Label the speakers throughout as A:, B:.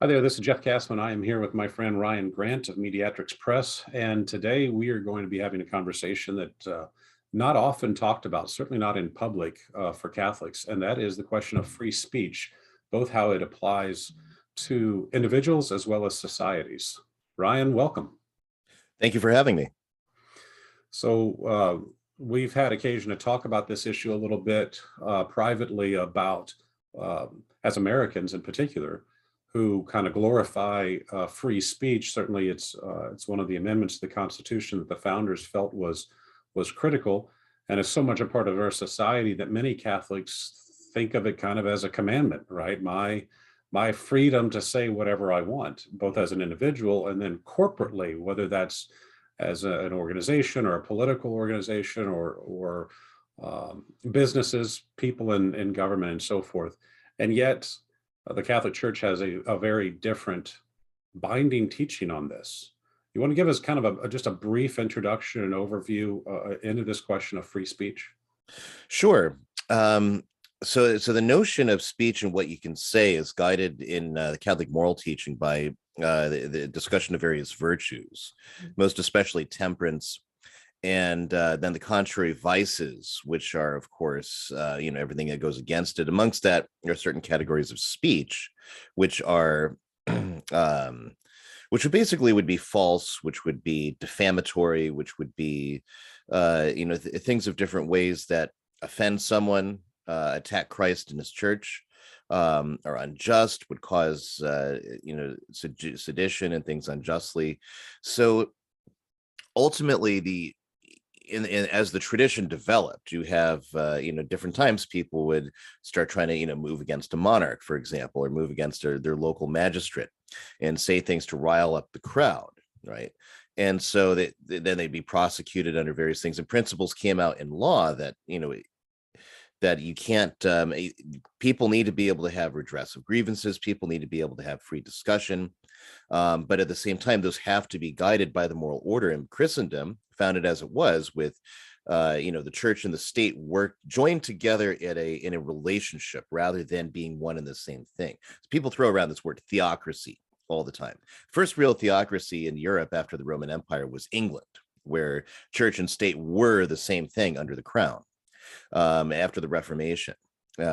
A: Hi there, this is Jeff Cassman. I am here with my friend Ryan Grant of Mediatrix Press, and today we are going to be having a conversation that not often talked about, certainly not in public for Catholics, and that is the question of free speech, both how it applies to individuals as well as societies. Ryan, welcome.
B: Thank you for having me.
A: We've had occasion to talk about this issue a little bit privately about, as Americans in particular, who kind of glorify free speech. Certainly, it's one of the amendments to the Constitution that the founders felt was critical, and is so much a part of our society that many Catholics think of it kind of as a commandment, right? My freedom to say whatever I want, both as an individual and then corporately, whether that's as an organization or a political organization or businesses, people in government and so forth. And yet the Catholic Church has a very different binding teaching on this. You want to give us kind of just a brief introduction and overview into this question of free speech?
B: Sure. So the notion of speech and what you can say is guided in the Catholic moral teaching by the discussion of various virtues, most especially temperance, and then the contrary vices, which are, of course, everything that goes against it. Amongst that, there are certain categories of speech, which are, which would basically would be false, which would be defamatory, which would be, things of different ways that offend someone, attack Christ and his church, are unjust, would cause, sedition and things unjustly. So ultimately, as the tradition developed, you have different times people would start trying to move against a monarch, for example, or move against their local magistrate and say things to rile up the crowd, right? And so then they'd be prosecuted under various things, and principles came out in law that that you can't, people need to be able to have redress of grievances, people need to be able to have free discussion, but at the same time, those have to be guided by the moral order. In Christendom, founded as it was with, the church and the state joined together in a relationship rather than being one and the same thing. So people throw around this word theocracy all the time. First real theocracy in Europe after the Roman Empire was England, where church and state were the same thing under the crown. After the Reformation.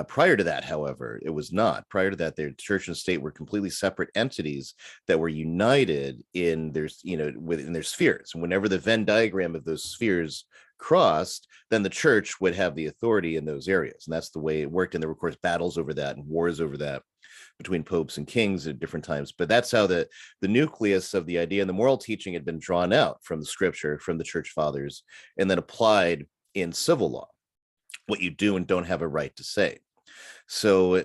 B: Prior to that, however, it was not. Prior to that, their church and state were completely separate entities that were united in within their spheres. And whenever the Venn diagram of those spheres crossed, then the church would have the authority in those areas. And that's the way it worked. And there were, of course, battles over that and wars over that between popes and kings at different times. But that's how the nucleus of the idea and the moral teaching had been drawn out from the scripture, from the church fathers, and then applied in civil law. What you do and don't have a right to say. So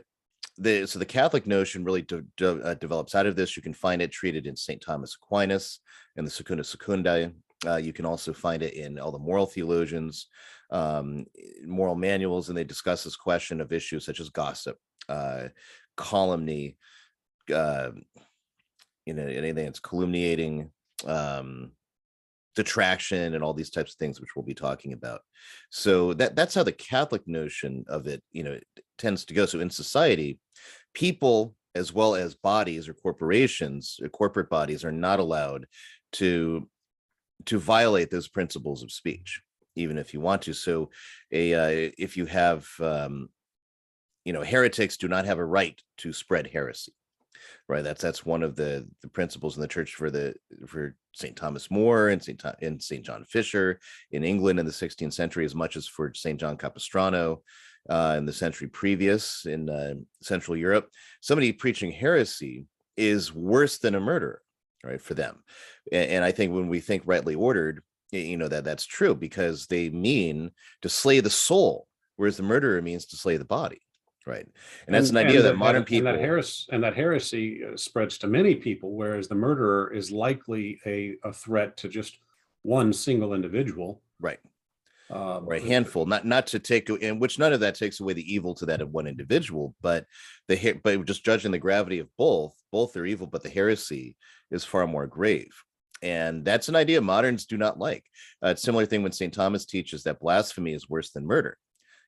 B: the Catholic notion really develops out of this. You can find it treated in St. Thomas Aquinas and the Secunda Secundae. You can also find it in all the moral theologians, moral manuals, and they discuss this question of issues such as gossip, calumny, anything that's calumniating, detraction, and all these types of things, which we'll be talking about. So that's how the Catholic notion of it, tends to go. So in society, people as well as bodies or corporations, or corporate bodies, are not allowed to violate those principles of speech, even if you want to. So if you have, heretics do not have a right to spread heresy. Right, that's one of the principles in the church for St. Thomas More and St. John Fisher in England in the 16th century, as much as for St. John Capistrano in the century previous in Central Europe. Somebody preaching heresy is worse than a murderer, right, for them. And I think when we think rightly ordered, that's true, because they mean to slay the soul, whereas the murderer means to slay the body. Right. And that's an idea that modern people...
A: And that heresy spreads to many people, whereas the murderer is likely a threat to just one single individual.
B: Right. Or a handful, not to take, in which none of that takes away the evil to that of one individual, but just judging the gravity of both are evil, but the heresy is far more grave. And that's an idea moderns do not like. It's a similar thing when St. Thomas teaches that blasphemy is worse than murder,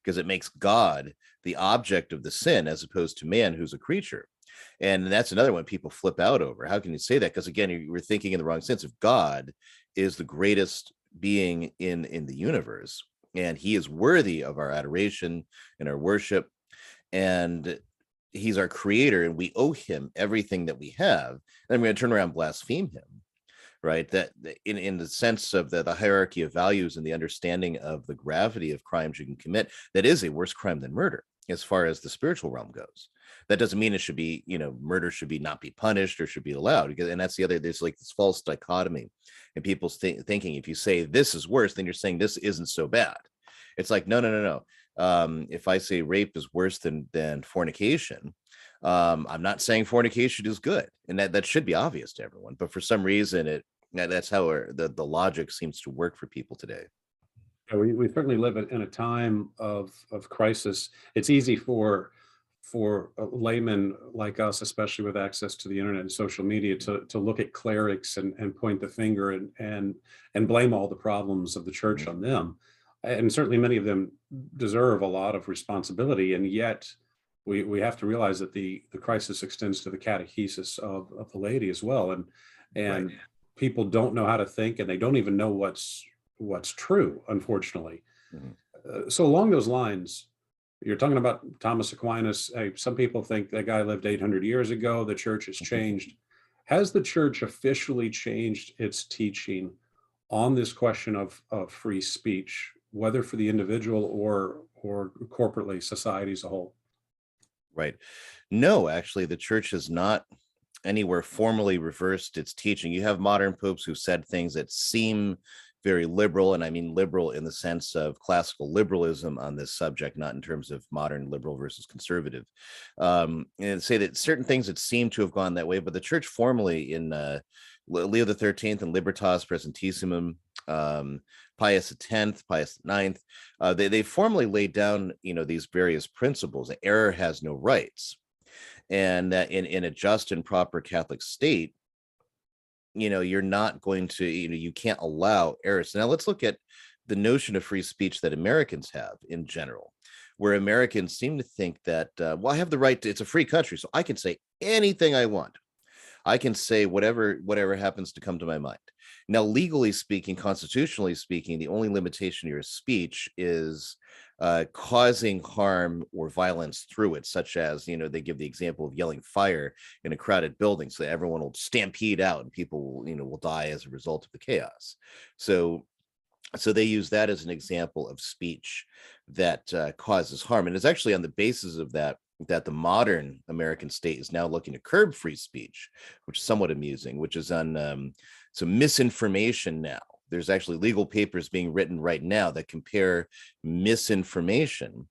B: because it makes God the object of the sin as opposed to man, who's a creature. And that's another one people flip out over. How can you say that? Because again, we're thinking in the wrong sense. If God is the greatest being in the universe, and he is worthy of our adoration and our worship, and he's our creator, and we owe him everything that we have, then we're going to turn around and blaspheme him, right? That in the sense of the hierarchy of values and the understanding of the gravity of crimes you can commit, that is a worse crime than murder as far as the spiritual realm goes. That doesn't mean it should be, murder should be not be punished or should be allowed. And that's the other, there's like this false dichotomy and people's thinking, if you say this is worse, then you're saying this isn't so bad. It's like, no. If I say rape is worse than fornication, I'm not saying fornication is good, and that should be obvious to everyone. But for some reason, that's how the logic seems to work for people today.
A: Yeah, we certainly live in a time of crisis. It's easy for laymen like us, especially with access to the internet and social media, to look at clerics and point the finger and blame all the problems of the church on them. And certainly many of them deserve a lot of responsibility. And yet we have to realize that the crisis extends to the catechesis of the laity as well. And
B: Right.
A: people don't know how to think, and they don't even know what's true, unfortunately. So along those lines, you're talking about Thomas Aquinas. Hey, some people think that guy lived 800 years ago. The church has changed. Has the church officially changed its teaching on this question of free speech, whether for the individual or corporately, society as a whole?
B: Right. No, actually, the church has not anywhere formally reversed its teaching. You have modern popes who said things that seem very liberal, and I mean liberal in the sense of classical liberalism on this subject, not in terms of modern liberal versus conservative. And say that certain things that seem to have gone that way, but the church formally in Leo the 13th and Libertas Presentissimum, Pius X, Pius IX, they formally laid down, these various principles. Error has no rights, and that in a just and proper Catholic state, you're not going to, you can't allow errors. Now let's look at the notion of free speech that Americans have in general, where Americans seem to think that, well, I have the right to, it's a free country, so I can say anything I want. I can say whatever happens to come to my mind. Now, legally speaking, constitutionally speaking, the only limitation of your speech is causing harm or violence through it, such as, they give the example of yelling fire in a crowded building so that everyone will stampede out and people will die as a result of the chaos. So they use that as an example of speech that causes harm. And it's actually on the basis of that the modern American state is now looking to curb free speech, which is somewhat amusing, which is on some misinformation now. There's actually legal papers being written right now that compare misinformation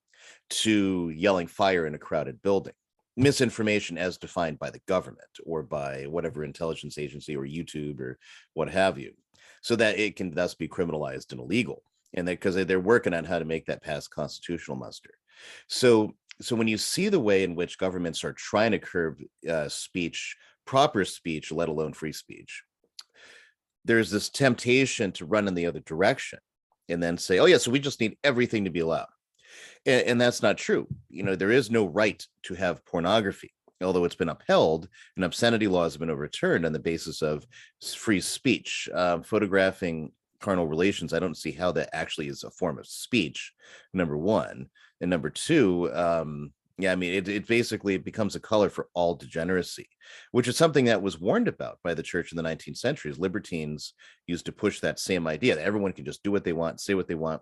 B: to yelling fire in a crowded building. Misinformation as defined by the government or by whatever intelligence agency or YouTube or what have you, so that it can thus be criminalized and illegal. And because they're working on how to make that pass constitutional muster. So when you see the way in which governments are trying to curb speech, proper speech, let alone free speech, there's this temptation to run in the other direction and then say, oh yeah, so we just need everything to be allowed. And that's not true. There is no right to have pornography, although it's been upheld and obscenity laws have been overturned on the basis of free speech. Photographing carnal relations, I don't see how that actually is a form of speech, number one. And number two, yeah, I mean, it basically becomes a color for all degeneracy, which is something that was warned about by the church in the 19th century. Libertines used to push that same idea that everyone can just do what they want, say what they want.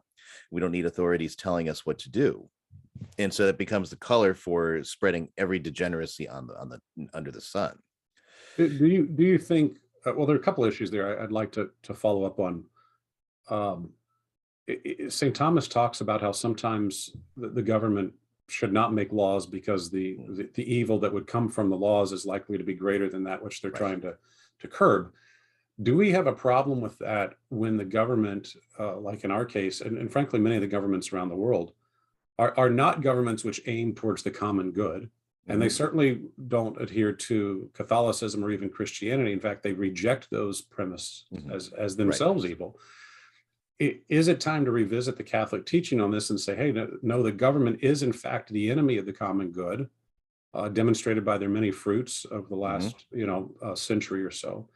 B: We don't need authorities telling us what to do. And so that becomes the color for spreading every degeneracy on the under the sun.
A: Do you think? Well, there are a couple issues there I'd like to follow up on. St. Thomas talks about how sometimes the government should not make laws because the evil that would come from the laws is likely to be greater than that which they're trying to curb. Do we have a problem with that when the government, like in our case, and frankly, many of the governments around the world, are not governments which aim towards the common good, and they certainly don't adhere to Catholicism or even Christianity. In fact, they reject those premises as themselves evil. Is it time to revisit the Catholic teaching on this and say, hey, no, the government is in fact the enemy of the common good, demonstrated by their many fruits of the
B: Hmm.
A: last, century or so.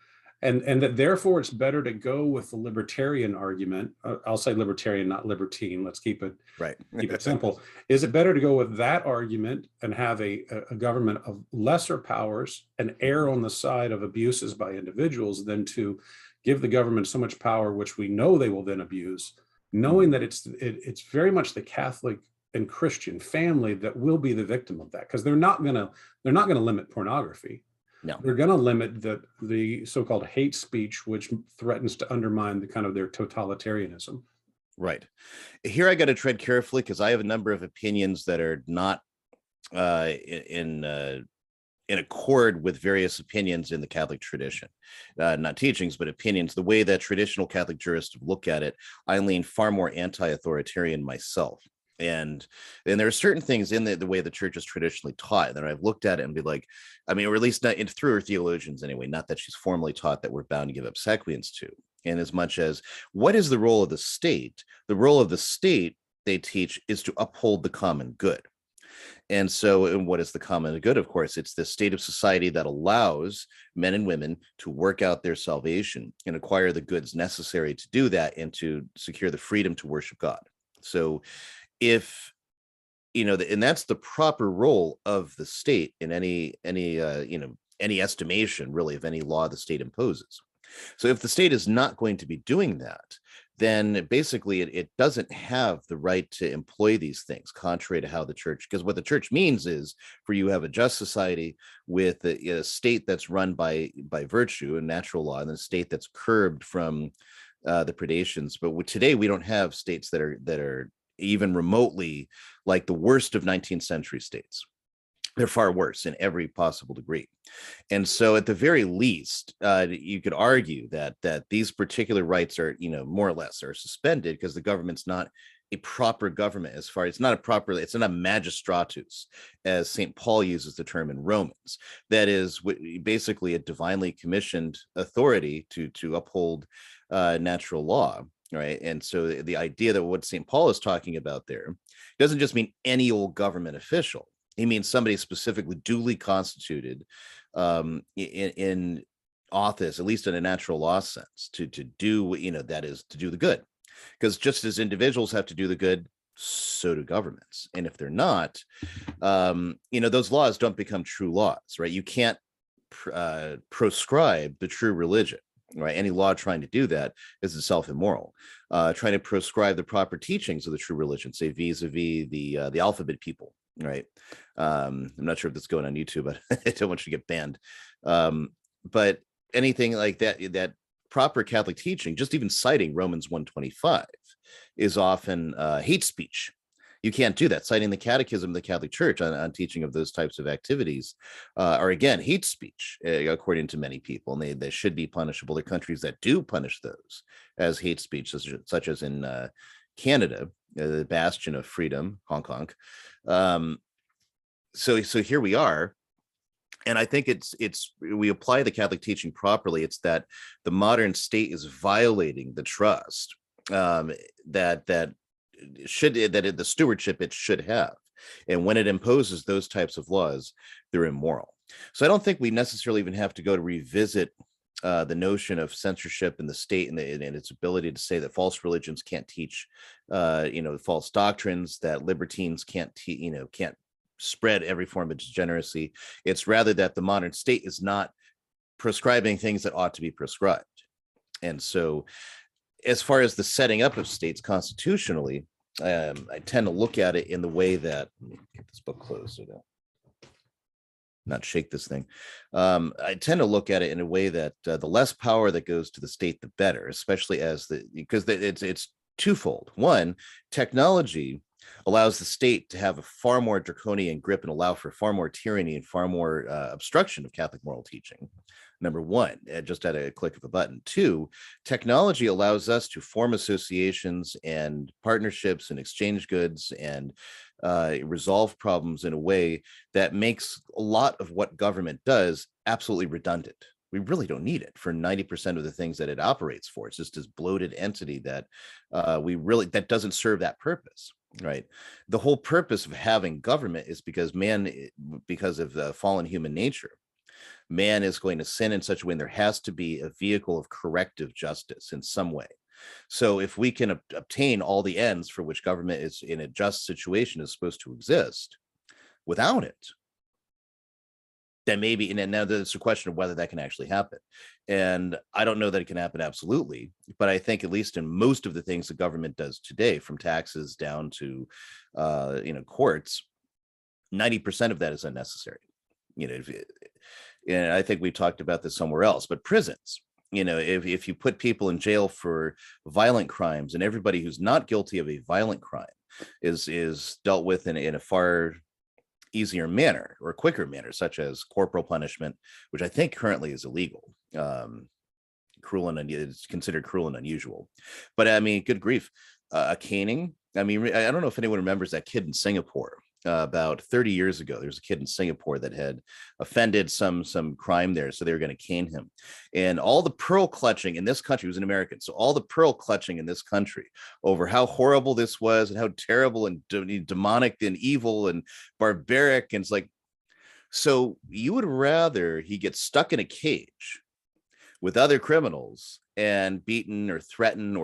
A: And that therefore it's better to go with the libertarian argument. I'll say libertarian, not libertine. Let's
B: Right.
A: keep it simple. Is it better to go with that argument and have a government of lesser powers and err on the side of abuses by individuals than to give the government so much power, which we know they will then abuse, knowing that it's very much the Catholic and Christian family that will be the victim of that, because they're not gonna limit pornography.
B: No.
A: They're going to limit the so-called hate speech, which threatens to undermine the kind of their totalitarianism.
B: Right. Here I got to tread carefully because I have a number of opinions that are not in accord with various opinions in the Catholic tradition, not teachings, but opinions. The way that traditional Catholic jurists look at it, I lean far more anti-authoritarian myself. And there are certain things in the way the church is traditionally taught that I've looked at it and be like, I mean, or at least not through her theologians anyway, not that she's formally taught that we're bound to give obsequience to. And as much as what is the role of the state? The role of the state, they teach, is to uphold the common good. And what is the common good? Of course, it's the state of society that allows men and women to work out their salvation and acquire the goods necessary to do that and to secure the freedom to worship God. So if and that's the proper role of the state in any estimation really of any law the state imposes. So if the state is not going to be doing that, then basically it doesn't have the right to employ these things, contrary to how the church, because what the church means is for you to have a just society with a state that's run by virtue and natural law, and a state that's curbed from the predations. But today we don't have states that are even remotely like the worst of 19th century states. They're far worse in every possible degree. And so at the very least, you could argue that these particular rights are, more or less are suspended because the government's not a proper government as far as it's not a magistratus, as St. Paul uses the term in Romans. That is basically a divinely commissioned authority to uphold natural law. Right. And so the idea that what St. Paul is talking about there doesn't just mean any old government official. He means somebody specifically duly constituted in office, at least in a natural law sense, to do, that is to do the good. Because just as individuals have to do the good, so do governments. And if they're not, those laws don't become true laws, right? You can't proscribe the true religion. Right, any law trying to do that is itself immoral. Trying to prescribe the proper teachings of the true religion, say vis-a-vis the alphabet people. Right, I'm not sure if that's going on YouTube, but I don't want you to get banned. But anything like that proper Catholic teaching, just even citing Romans 1:25, is often hate speech. You can't do that. Citing the Catechism of the Catholic Church on teaching of those types of activities are, again, hate speech, according to many people, and they should be punishable. There are countries that do punish those as hate speech, such as in Canada, the bastion of freedom, Hong Kong. So here we are. And I think we apply the Catholic teaching properly. It's that the modern state is violating the trust that the stewardship it should have. And when it imposes those types of laws, they're immoral. So I don't think we necessarily even have to go to revisit the notion of censorship in the state and its ability to say that false religions can't teach, false doctrines, that libertines can't spread every form of degeneracy. It's rather that the modern state is not prescribing things that ought to be prescribed. And so as far as the setting up of states constitutionally, I tend to look at it in the way that, let me get this book closed so that not shake this thing. I tend to look at it in a way that the less power that goes to the state, the better, especially because it's twofold. One, technology allows the state to have a far more draconian grip and allow for far more tyranny and far more obstruction of Catholic moral teaching. Number one, just at a click of a button. Two, technology allows us to form associations and partnerships and exchange goods and resolve problems in a way that makes a lot of what government does absolutely redundant. We really don't need it for 90% of the things that it operates for. It's just this bloated entity that that doesn't serve that purpose, right? The whole purpose of having government is because because of the fallen human nature, man is going to sin in such a way, and there has to be a vehicle of corrective justice in some way. So if we can obtain all the ends for which government is in a just situation is supposed to exist without it, then maybe, and then now there's a question of whether that can actually happen. And I don't know that it can happen absolutely, but I think at least in most of the things the government does today, from taxes down to courts, 90% of that is unnecessary. And I think we talked about this somewhere else, but prisons, if you put people in jail for violent crimes, and everybody who's not guilty of a violent crime is dealt with in a far easier manner or quicker manner, such as corporal punishment, which I think currently is illegal. It's considered cruel and unusual. But I mean, good grief, a caning. I mean, I don't know if anyone remembers that kid in Singapore. About 30 years ago, there was a kid in Singapore that had offended some crime there, so they were going to cane him. And all the pearl clutching in this country, was an American, so all the pearl clutching in this country over how horrible this was and how terrible and demonic and evil and barbaric. And it's like, so you would rather he get stuck in a cage with other criminals and beaten or threatened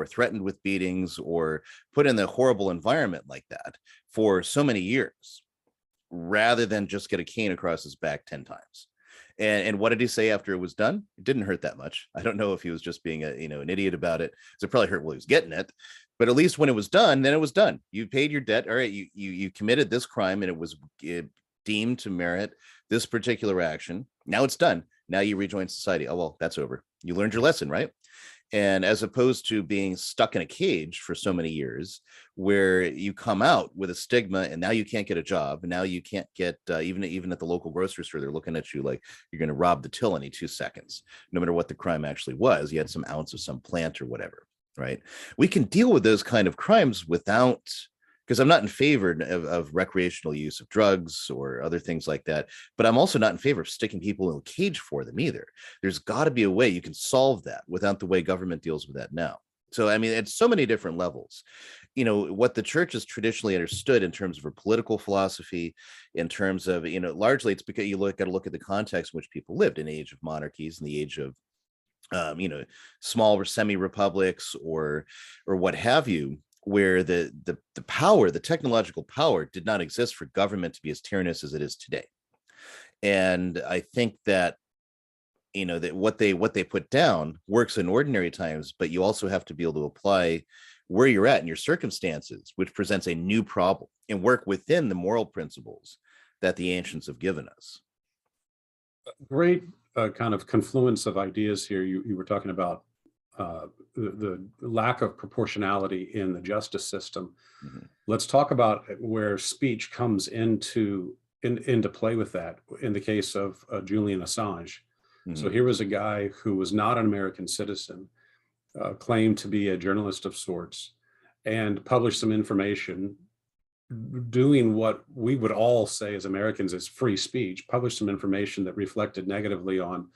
B: with beatings or put in a horrible environment like that for so many years, rather than just get a cane across his back 10 times. And what did he say after it was done? It didn't hurt that much. I don't know if he was just being an idiot about it. So it probably hurt while he was getting it. But at least when it was done, then it was done. You paid your debt. All right, you committed this crime, and it was deemed to merit this particular action. Now it's done. Now you rejoin society. Oh, well, that's over. You learned your lesson, right? And as opposed to being stuck in a cage for so many years, where you come out with a stigma, and now you can't get a job, and now you can't get even at the local grocery store, they're looking at you like you're going to rob the till any 2 seconds, no matter what the crime actually was. You had some ounce of some plant or whatever, right? We can deal with those kind of crimes without, because I'm not in favor of recreational use of drugs or other things like that, but I'm also not in favor of sticking people in a cage for them either. There's got to be a way you can solve that without the way government deals with that now. So, I mean, at so many different levels, what the church has traditionally understood in terms of her political philosophy, in terms of, largely it's because you got to look at the context in which people lived in the age of monarchies, in the age of, small or semi-republics or what have you, where the power, the technological power, did not exist for government to be as tyrannous as it is today. And I think that that what they put down works in ordinary times, but you also have to be able to apply where you're at in your circumstances, which presents a new problem, and work within the moral principles that the ancients have given us.
A: Great kind of confluence of ideas here. You were talking about the lack of proportionality in the justice system.
B: Mm-hmm.
A: Let's talk about where speech comes into play with that. In the case of Julian Assange,
B: Mm-hmm.
A: So here was a guy who was not an American citizen, claimed to be a journalist of sorts, and published some information, doing what we would all say as Americans is free speech. Published some information that reflected negatively on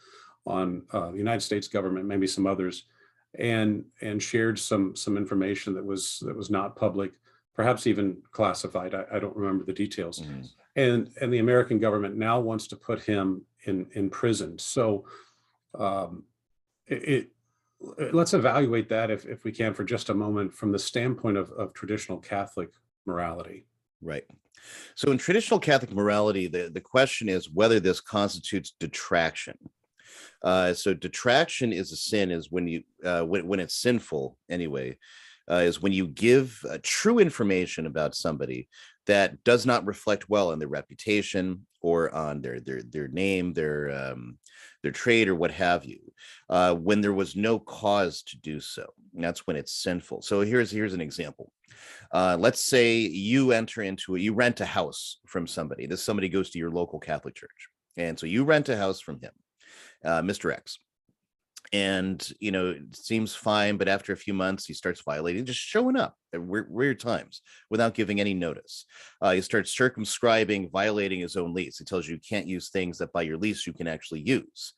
A: the United States government, maybe some others, and shared some information that was not public, perhaps even classified. I don't remember the details.
B: Mm-hmm.
A: And the American government now wants to put him in prison. So let's evaluate that, if we can, for just a moment, from the standpoint of traditional Catholic morality.
B: Right. So in traditional Catholic morality, the question is whether this constitutes detraction. So detraction is a sin, is when you when it's sinful anyway, is when you give true information about somebody that does not reflect well on their reputation or on their name, their trade, or what have you, when there was no cause to do so. And that's when it's sinful. So here's an example. Let's say you rent a house from somebody. Somebody goes to your local Catholic church, and so you rent a house from him, Mr. X. And it seems fine, but after a few months he starts violating, just showing up at weird times without giving any notice. He starts circumscribing, violating his own lease. He tells you can't use things that by your lease you can actually use.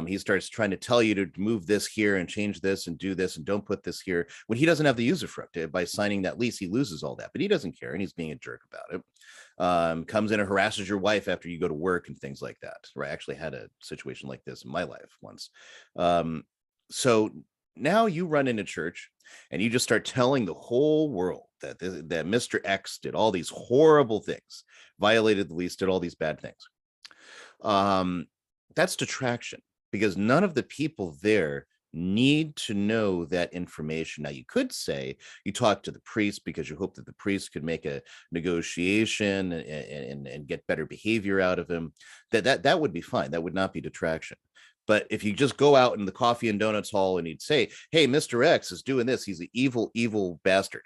B: He starts trying to tell you to move this here and change this and do this and don't put this here, when he doesn't have the user for it. By signing that lease, he loses all that, but he doesn't care, and he's being a jerk about it. Comes in and harasses your wife after you go to work and things like that. Right? I actually had a situation like this in my life once. So now you run into church and you just start telling the whole world that Mr. X did all these horrible things, violated the lease, did all these bad things. That's detraction, because none of the people there need to know that information. Now, you could say you talk to the priest because you hope that the priest could make a negotiation and get better behavior out of him. That would be fine. That would not be detraction. But if you just go out in the coffee and donuts hall and you'd say, hey, Mr. X is doing this, he's an evil bastard.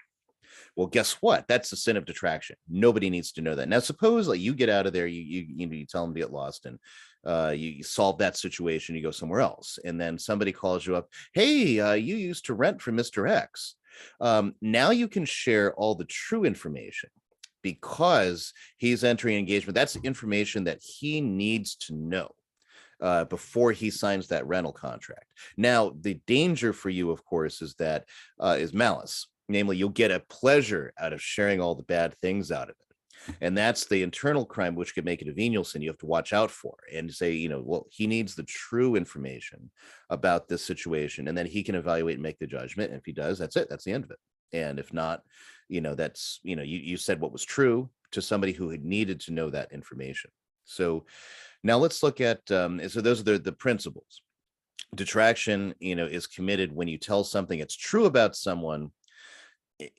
B: Well, guess what? That's the sin of detraction. Nobody needs to know that. Now, suppose like you get out of there, you tell them to get lost, and you solve that situation, you go somewhere else, and then somebody calls you up. Hey, you used to rent from Mr. X. Now you can share all the true information because he's entering engagement. That's information that he needs to know before he signs that rental contract. Now, the danger for you, of course, is that is malice. Namely, you'll get a pleasure out of sharing all the bad things out of it. And that's the internal crime, which could make it a venial sin you have to watch out for, and say, well, he needs the true information about this situation, and then he can evaluate and make the judgment. And if he does, that's it. That's the end of it. And if not, that's, you said what was true to somebody who had needed to know that information. So now let's look at, so those are the principles. Detraction, is committed when you tell something that's true about someone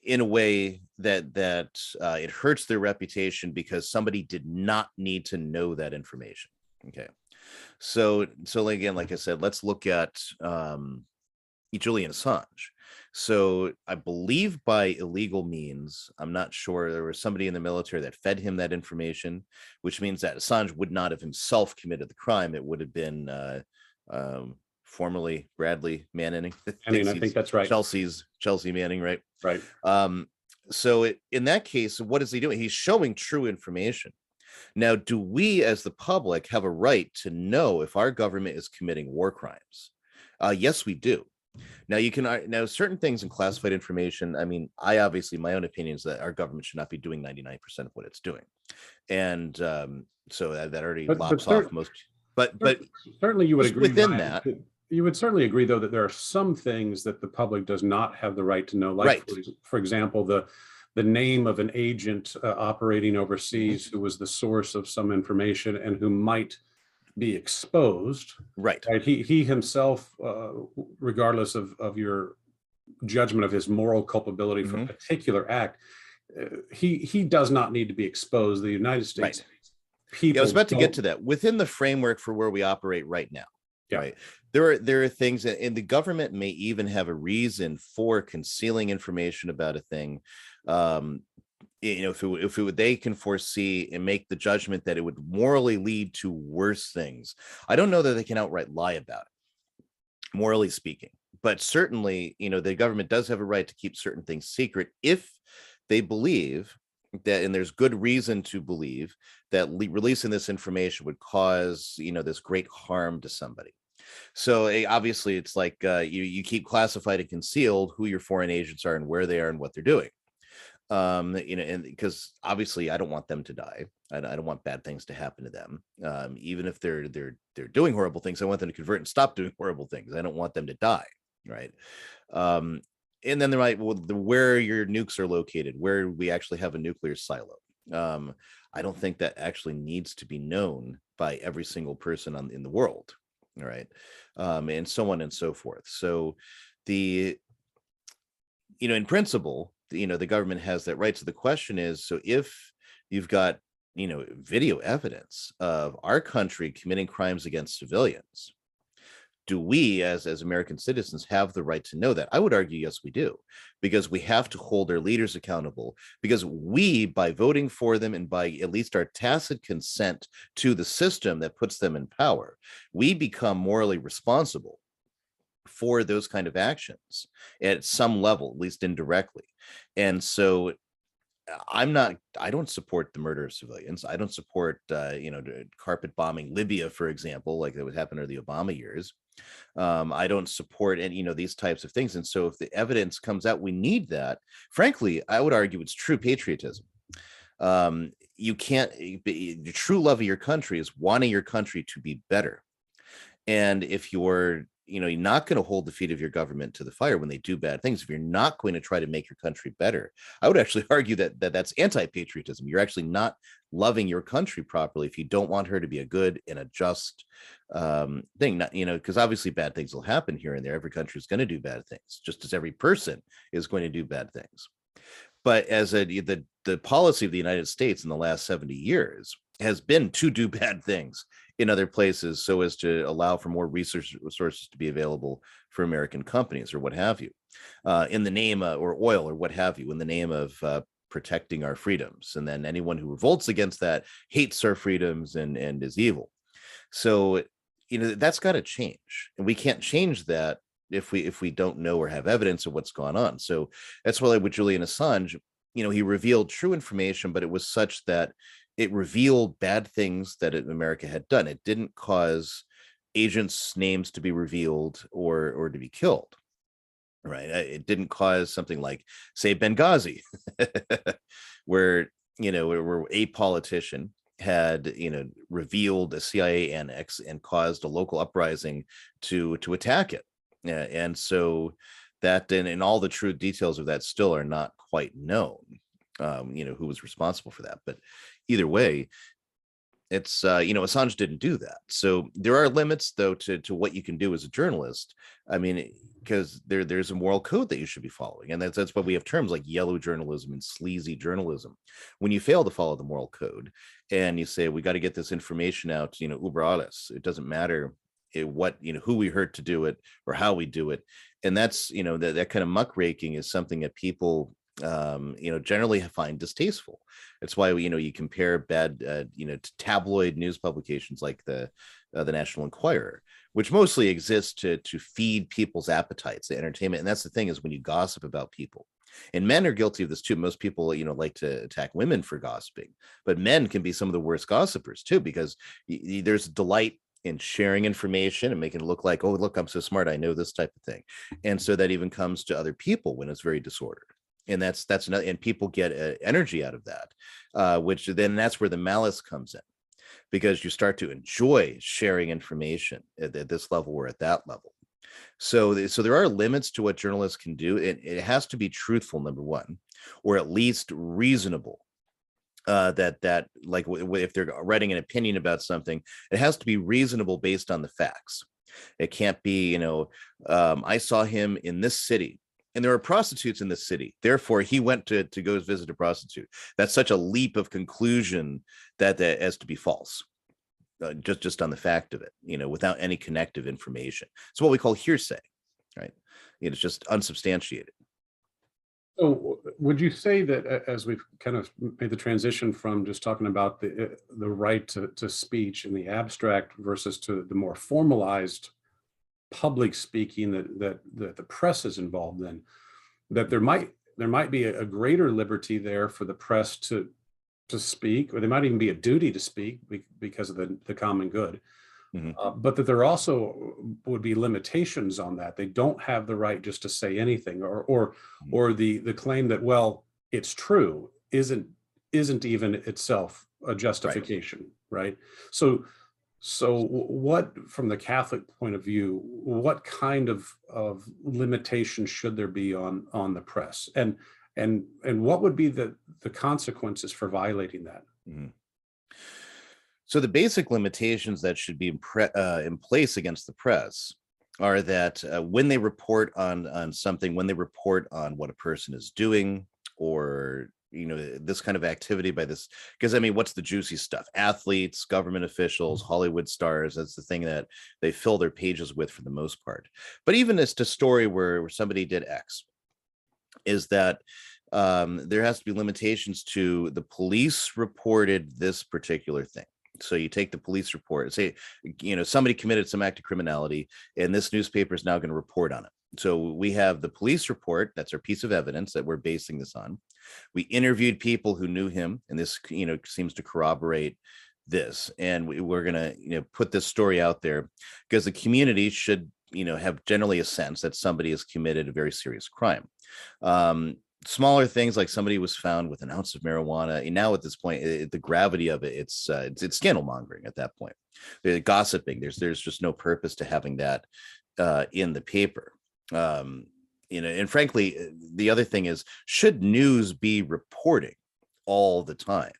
B: in a way that it hurts their reputation because somebody did not need to know that information. Okay. So again, like I said, let's look at Julian Assange. So I believe by illegal means, I'm not sure, there was somebody in the military that fed him that information, which means that Assange would not have himself committed the crime. It would have been formerly Bradley Manning.
A: I think that's right.
B: Chelsea Manning, right?
A: Right.
B: So in that case, what is he doing? He's showing true information. Now, do we as the public have a right to know if our government is committing war crimes? Yes, we do. Now, you can now certain things in classified information. I mean, my own opinion is that our government should not be doing 99% of what it's doing, and so that already lops off most. But
A: certainly you would agree
B: within that.
A: You would certainly agree, though, that there are some things that the public does not have the right to know, like,
B: right.
A: For example, the name of an agent operating overseas who was the source of some information and who might be exposed.
B: Right.
A: He himself, regardless of your judgment of his moral culpability for a particular act, he does not need to be exposed. The United States people.
B: I was about to get to that. Within the framework for where we operate right now. Yeah. Right. There are things, and the government may even have a reason for concealing information about a thing. They can foresee and make the judgment that it would morally lead to worse things. I don't know that they can outright lie about it, morally speaking, but certainly, the government does have a right to keep certain things secret if they believe that, and there's good reason to believe that releasing this information would cause, this great harm to somebody. So obviously it's like you keep classified and concealed who your foreign agents are and where they are and what they're doing. And because obviously I don't want them to die. I don't want bad things to happen to them. Even if they're doing horrible things, I want them to convert and stop doing horrible things. I don't want them to die. Right. And then they're like, well, where your nukes are located, where we actually have a nuclear silo. I don't think that actually needs to be known by every single person in the world. All right. And so on and so forth. So in principle, the government has that right. So the question is, so if you've got, video evidence of our country committing crimes against civilians, do we as American citizens have the right to know that? I would argue, yes, we do, because we have to hold our leaders accountable, because we, by voting for them and by at least our tacit consent to the system that puts them in power, we become morally responsible for those kind of actions at some level, at least indirectly. And so I don't support the murder of civilians. I don't support, carpet bombing Libya, for example, like that would happen in the Obama years. I don't support any, these types of things. And so if the evidence comes out, we need that. Frankly, I would argue it's true patriotism. You can't, the true love of your country is wanting your country to be better. And if you're not going to hold the feet of your government to the fire when they do bad things, if you're not going to try to make your country better, I would actually argue that's anti-patriotism. You're actually not loving your country properly if you don't want her to be a good and a just thing. Not, because obviously bad things will happen here and there. Every country is going to do bad things, just as every person is going to do bad things. But as the policy of the United States in the last 70 years has been to do bad things in other places so as to allow for more resources to be available for American companies or what have you, in the name or oil or what have you, in the name of protecting our freedoms. And then anyone who revolts against that hates our freedoms and is evil. So, that's got to change. And we can't change that if we don't know or have evidence of what's gone on. So that's why with Julian Assange, he revealed true information, but it was such that it revealed bad things that America had done. It didn't cause agents' names to be revealed or to be killed. Right. It didn't cause something like, say, Benghazi, where, where a politician had, revealed a CIA annex and caused a local uprising to attack it. And so that, and all the true details of that still are not quite known, who was responsible for that. But either way, it's, Assange didn't do that. So there are limits, though, to what you can do as a journalist. I mean, because there's a moral code that you should be following. And that's why we have terms like yellow journalism and sleazy journalism. When you fail to follow the moral code and you say, we got to get this information out, uber alles, it doesn't matter what, who we hurt to do it or how we do it. And that's, that kind of muckraking is something that people, generally find distasteful. It's why, you compare bad, to tabloid news publications like the National Enquirer, which mostly exists to feed people's appetites, the entertainment. And that's the thing, is when you gossip about people, and men are guilty of this too. Most people, like to attack women for gossiping, but men can be some of the worst gossipers too, because there's delight in sharing information and making it look like, oh, look, I'm so smart, I know this type of thing. And so that even comes to other people when it's very disordered. And that's another, and people get energy out of that, which then that's where the malice comes in, because you start to enjoy sharing information at this level or at that level. So there are limits to what journalists can do. It has to be truthful, number one, or at least reasonable. That like if they're writing an opinion about something, it has to be reasonable based on the facts. It can't be, I saw him in this city and there are prostitutes in this city, therefore he went to go visit a prostitute. That's such a leap of conclusion that as to be false, just on the fact of it, without any connective information. It's what we call hearsay, right? It's just unsubstantiated.
A: So would you say that as we've kind of made the transition from just talking about the right to speech in the abstract versus to the more formalized public speaking that the press is involved in, that there might be a greater liberty there for the press to speak, or there might even be a duty to speak because of the common good. But that there also would be limitations on that. They don't have the right just to say anything, or the claim that, well, it's true isn't even itself a justification, right? So what, from the Catholic point of view, what kind of limitation should there be on the press, and what would be the consequences for violating that?
B: So the basic limitations that should be in place against the press are that when they report on something, when they report on what a person is doing, or this kind of activity by this, because I mean, what's the juicy stuff? Athletes, government officials, Hollywood stars. That's the thing that they fill their pages with for the most part. But even as to story where somebody did X, is that there has to be limitations to the police reported this particular thing. So you take the police report, say, somebody committed some act of criminality, and this newspaper is now going to report on it. So we have the police report. That's our piece of evidence that we're basing this on. We interviewed people who knew him, and this, seems to corroborate this. And we're going to, put this story out there because the community should, have generally a sense that somebody has committed a very serious crime. Smaller things like somebody was found with an ounce of marijuana. And now at this point, the gravity of it, it's scandal mongering at that point. The gossiping, there's just no purpose to having that in the paper. And frankly, the other thing is, should news be reporting all the time?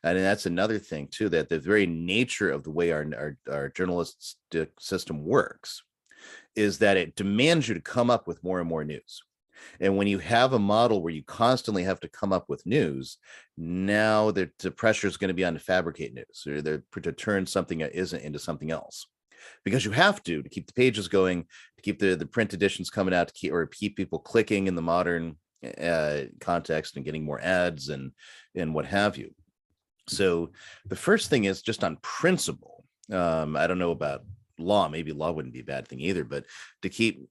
B: And that's another thing too, that the very nature of the way our journalistic system works is that it demands you to come up with more and more news. And when you have a model where you constantly have to come up with news, now the pressure is going to be on to fabricate news, or to turn something that isn't into something else, because you have to keep the pages going, to keep the print editions coming out, to keep people clicking in the modern context and getting more ads and what have you. So the first thing is just on principle. I don't know about law. Maybe law wouldn't be a bad thing either, but to keep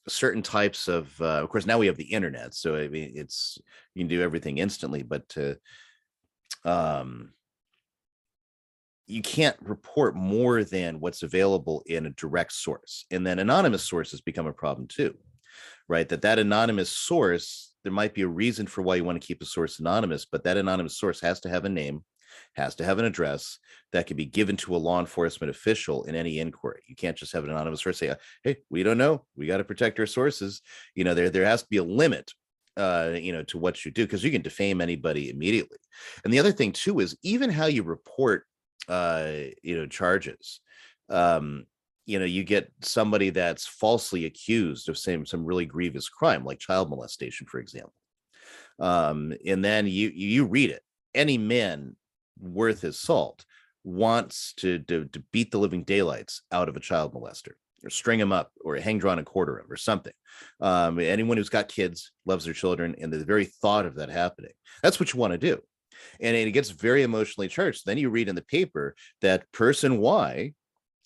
B: certain types of course, now we have the internet, so I mean, you can do everything instantly, but you can't report more than what's available in a direct source. And then anonymous sources become a problem too, right? That anonymous source, there might be a reason for why you want to keep a source anonymous, but that anonymous source has to have a name, has to have an address that can be given to a law enforcement official in any inquiry. You can't just have an anonymous source say, hey, we don't know, we got to protect our sources. There has to be a limit to what you do, because you can defame anybody immediately. And the other thing too is even how you report charges. You get somebody that's falsely accused of some really grievous crime, like child molestation, for example. And then you read it. Any man worth his salt wants to beat the living daylights out of a child molester, or string him up, or hang, drawn, and quarter him, or something. Anyone who's got kids loves their children, and the very thought of that happening, that's what you want to do. And it gets very emotionally charged. Then you read in the paper that person Y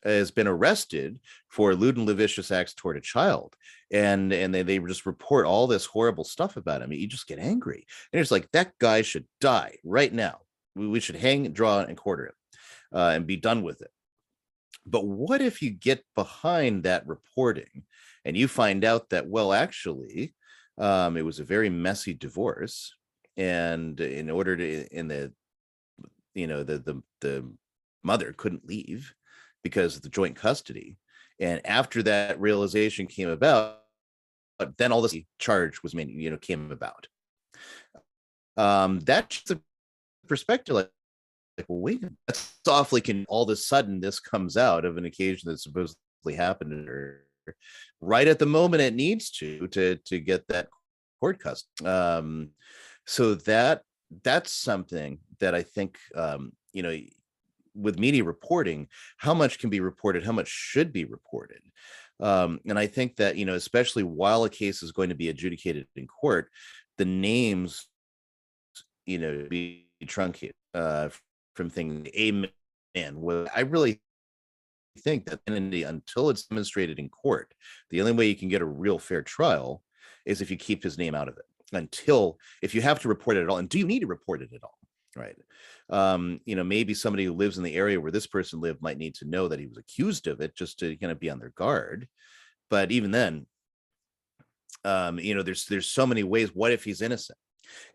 B: has been arrested for lewd and lascivious acts toward a child, and they just report all this horrible stuff about him. You just get angry, and it's like, that guy should die right now. We should hang, draw, and quarter him, and be done with it. But what if you get behind that reporting and you find out that, well, actually, it was a very messy divorce, and in order to, the mother couldn't leave because of the joint custody. And after that realization came about, then all this charge was made, came about. That's the perspective. Like, well, wait, that's awfully all of a sudden this comes out of an occasion that supposedly happened, or right at the moment it needs to get that court custody. So that's something that I think, with media reporting, how much can be reported, how much should be reported. And I think that, especially while a case is going to be adjudicated in court, the names, be truncated from things. Amen. Well, I really think that until it's demonstrated in court, the only way you can get a real fair trial is if you keep his name out of it. If you have to report it at all, and do you need to report it at all? Right. Maybe somebody who lives in the area where this person lived might need to know that he was accused of it, just to kind of be on their guard. But even then, there's so many ways. What if he's innocent?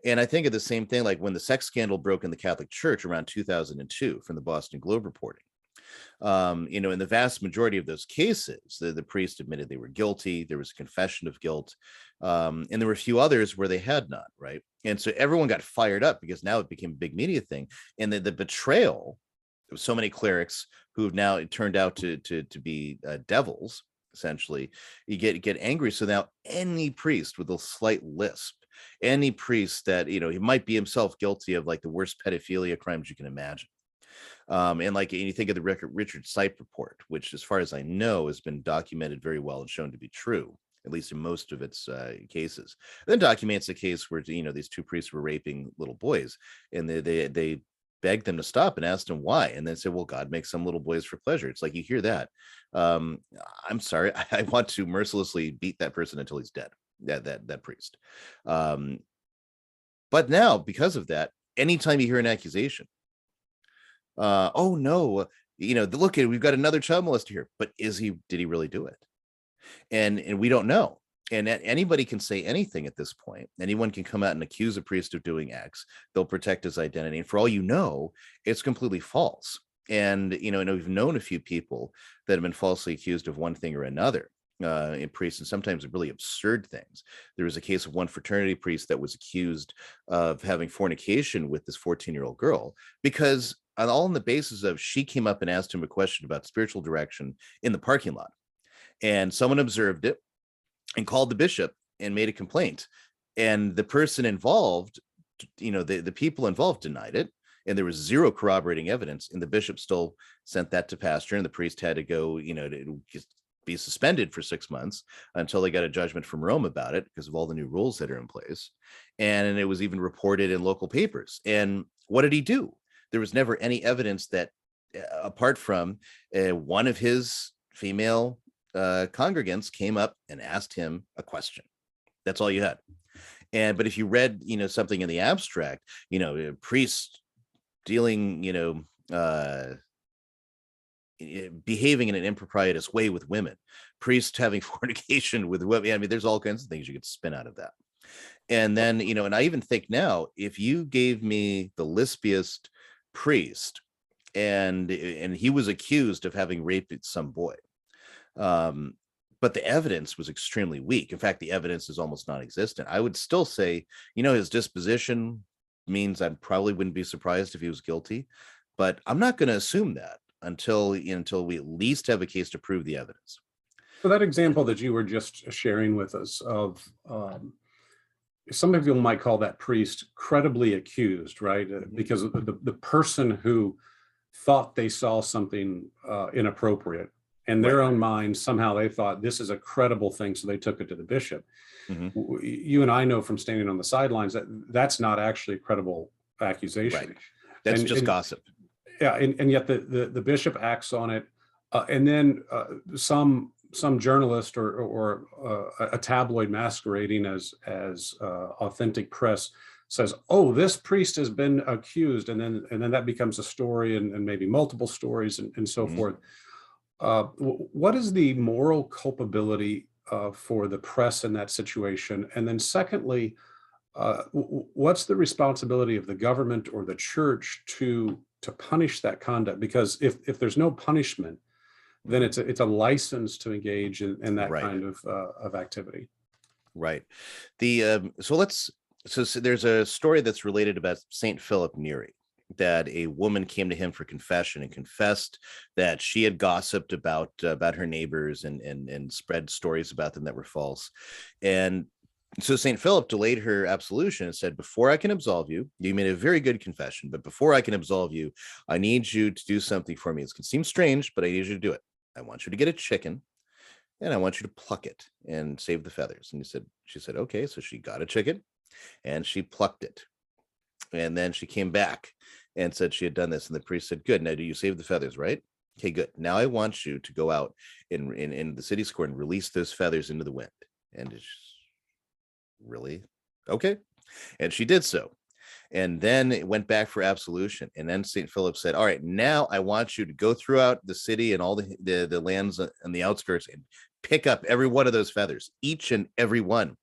B: And I think of the same thing, like when the sex scandal broke in the Catholic Church around 2002 from the Boston Globe reporting. In the vast majority of those cases, the priest admitted they were guilty. There was a confession of guilt. And there were a few others where they had not, right? And so everyone got fired up because now it became a big media thing. And the betrayal of so many clerics who've now turned out to be devils, essentially, you get angry. So now any priest with a slight lisp, any priest that, he might be himself guilty of like the worst pedophilia crimes you can imagine. And you think of the Richard Sipe report, which, as far as I know, has been documented very well and shown to be true, at least in most of its cases. And then documents a case where, these two priests were raping little boys, and they begged them to stop and asked them why, and then said, well, God makes some little boys for pleasure. It's like, you hear that. I'm sorry, I want to mercilessly beat that person until he's dead, that priest. But now, because of that, anytime you hear an accusation, oh no, look at, we've got another child molester here, but did he really do it? And we don't know. And anybody can say anything at this point. Anyone can come out and accuse a priest of doing X. They'll protect his identity. And for all you know, it's completely false. And, we've known a few people that have been falsely accused of one thing or another in priests, and sometimes really absurd things. There was a case of one fraternity priest that was accused of having fornication with this 14-year-old girl, because all on the basis of she came up and asked him a question about spiritual direction in the parking lot. And someone observed it and called the bishop and made a complaint. And the person involved, the people involved denied it. And there was zero corroborating evidence. And the bishop still sent that to pastor. And the priest had to go, to be suspended for 6 months until they got a judgment from Rome about it, because of all the new rules that are in place. And it was even reported in local papers. And what did he do? There was never any evidence that, apart from one of his female congregants came up and asked him a question. That's all you had. But if you read, something in the abstract, priests dealing, behaving in an improprietous way with women, priests having fornication with women. I mean, there's all kinds of things you could spin out of that. And then, and I even think now, if you gave me the lispiest priest and he was accused of having raped some boy, but the evidence was extremely weak. In fact, the evidence is almost non-existent. I would still say, his disposition means I probably wouldn't be surprised if he was guilty, but I'm not going to assume that until we at least have a case to prove the evidence.
A: So that example that you were just sharing with us of, some people might call that priest credibly accused, right? Because the person who thought they saw something inappropriate in their own mind, somehow they thought this is a credible thing, so they took it to the bishop. Mm-hmm. You and I know from standing on the sidelines that that's not actually a credible accusation.
B: Right. That's just gossip.
A: Yeah, and yet the bishop acts on it, and then some journalist or a tabloid masquerading as authentic press says, "Oh, this priest has been accused," and then that becomes a story, and maybe multiple stories, and so forth. What is the moral culpability for the press in that situation? And then secondly, what's the responsibility of the government or the church to punish that conduct? Because if there's no punishment, then it's a license to engage in that kind of activity.
B: Right. So there's a story that's related about Saint Philip Neri, that a woman came to him for confession and confessed that she had gossiped about her neighbors and spread stories about them that were false. And so St. Philip delayed her absolution and said, before I can absolve you, you made a very good confession, but before I can absolve you, I need you to do something for me. It can seem strange, but I need you to do it. I want you to get a chicken and I want you to pluck it and save the feathers. And she said, okay. So she got a chicken and she plucked it. And then she came back and said she had done this. And the priest said, good. Now, do you save the feathers, right? Okay, good. Now I want you to go out in the city square and release those feathers into the wind. And it's really okay. And she did so. And then it went back for absolution. And then St. Philip said, all right, now I want you to go throughout the city and all the lands and the outskirts and pick up every one of those feathers, each and every one.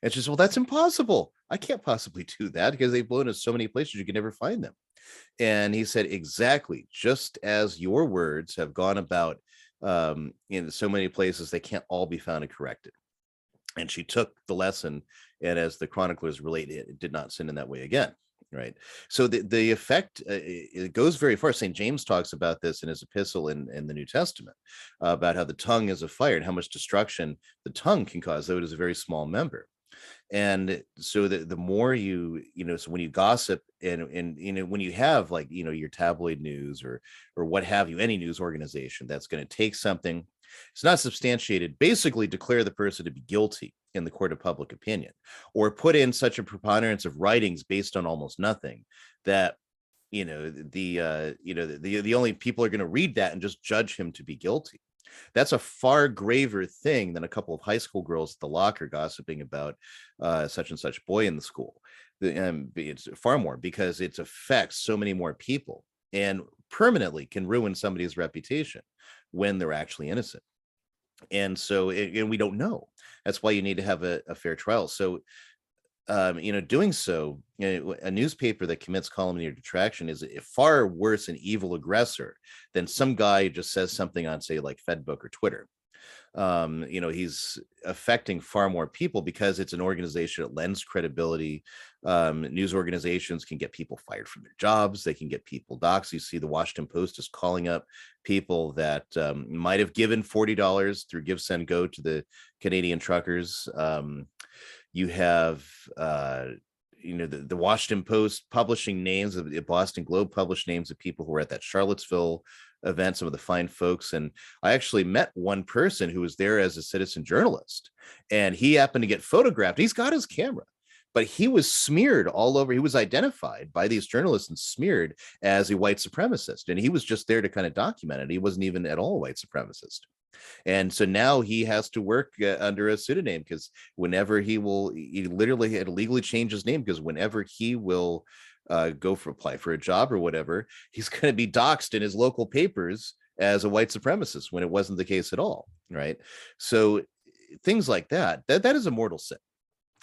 B: And she said, well, that's impossible. I can't possibly do that because they've blown us so many places you can never find them. And he said, exactly, just as your words have gone about in so many places, they can't all be found and corrected. And she took the lesson, and as the chroniclers relate, it did not sin in that way again. Right. So the effect, it goes very far. St. James talks about this in his epistle in the New Testament, about how the tongue is a fire and how much destruction the tongue can cause, though it is a very small member. And so the more so when you gossip and when you have your tabloid news or what have you, any news organization that's going to take something, it's not substantiated, basically declare the person to be guilty in the court of public opinion, or put in such a preponderance of writings based on almost nothing that the only people are going to read that and just judge him to be guilty. That's a far graver thing than a couple of high school girls at the locker gossiping about such and such boy in the school. It's far more, because it affects so many more people and permanently can ruin somebody's reputation when they're actually innocent. And so and we don't know. That's why you need to have a fair trial. So doing so, a newspaper that commits calumny or detraction is a far worse and evil aggressor than some guy who just says something on, say, like Fedbook or Twitter. He's affecting far more people because it's an organization that lends credibility. News organizations can get people fired from their jobs. They can get people doxxed. You see the Washington Post is calling up people that might have given $40 through Give, Send, Go to the Canadian truckers. You have the Washington Post publishing names of the Boston Globe published names of people who were at that Charlottesville event, some of the fine folks. And I actually met one person who was there as a citizen journalist, and he happened to get photographed. He's got his camera, but he was smeared all over. He was identified by these journalists and smeared as a white supremacist. And he was just there to kind of document it. He wasn't even at all a white supremacist. And so now he has to work under a pseudonym, because whenever he literally had to legally change his name, because whenever he will apply for a job or whatever, he's going to be doxxed in his local papers as a white supremacist when it wasn't the case at all. Right. So things like that is a mortal sin.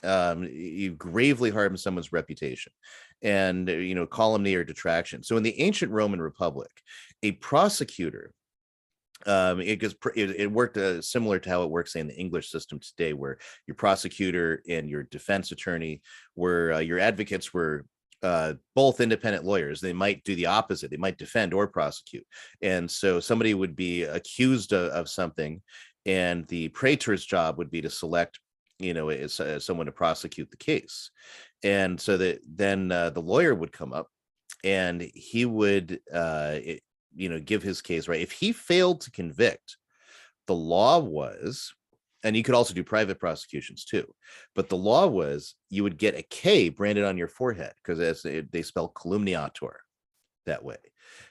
B: You gravely harm someone's reputation, and calumny or detraction. So in the ancient Roman Republic, a prosecutor, it worked similar to how it works in the English system today, where your prosecutor and your defense attorney were your advocates were both independent lawyers. They might do the opposite. They might defend or prosecute. And so somebody would be accused of something, and the praetor's job would be to select someone to prosecute the case. And so that then the lawyer would come up, and he would give his case, right? If he failed to convict, the law was, and you could also do private prosecutions too, but the law was you would get a K branded on your forehead, because they spell calumniator that way.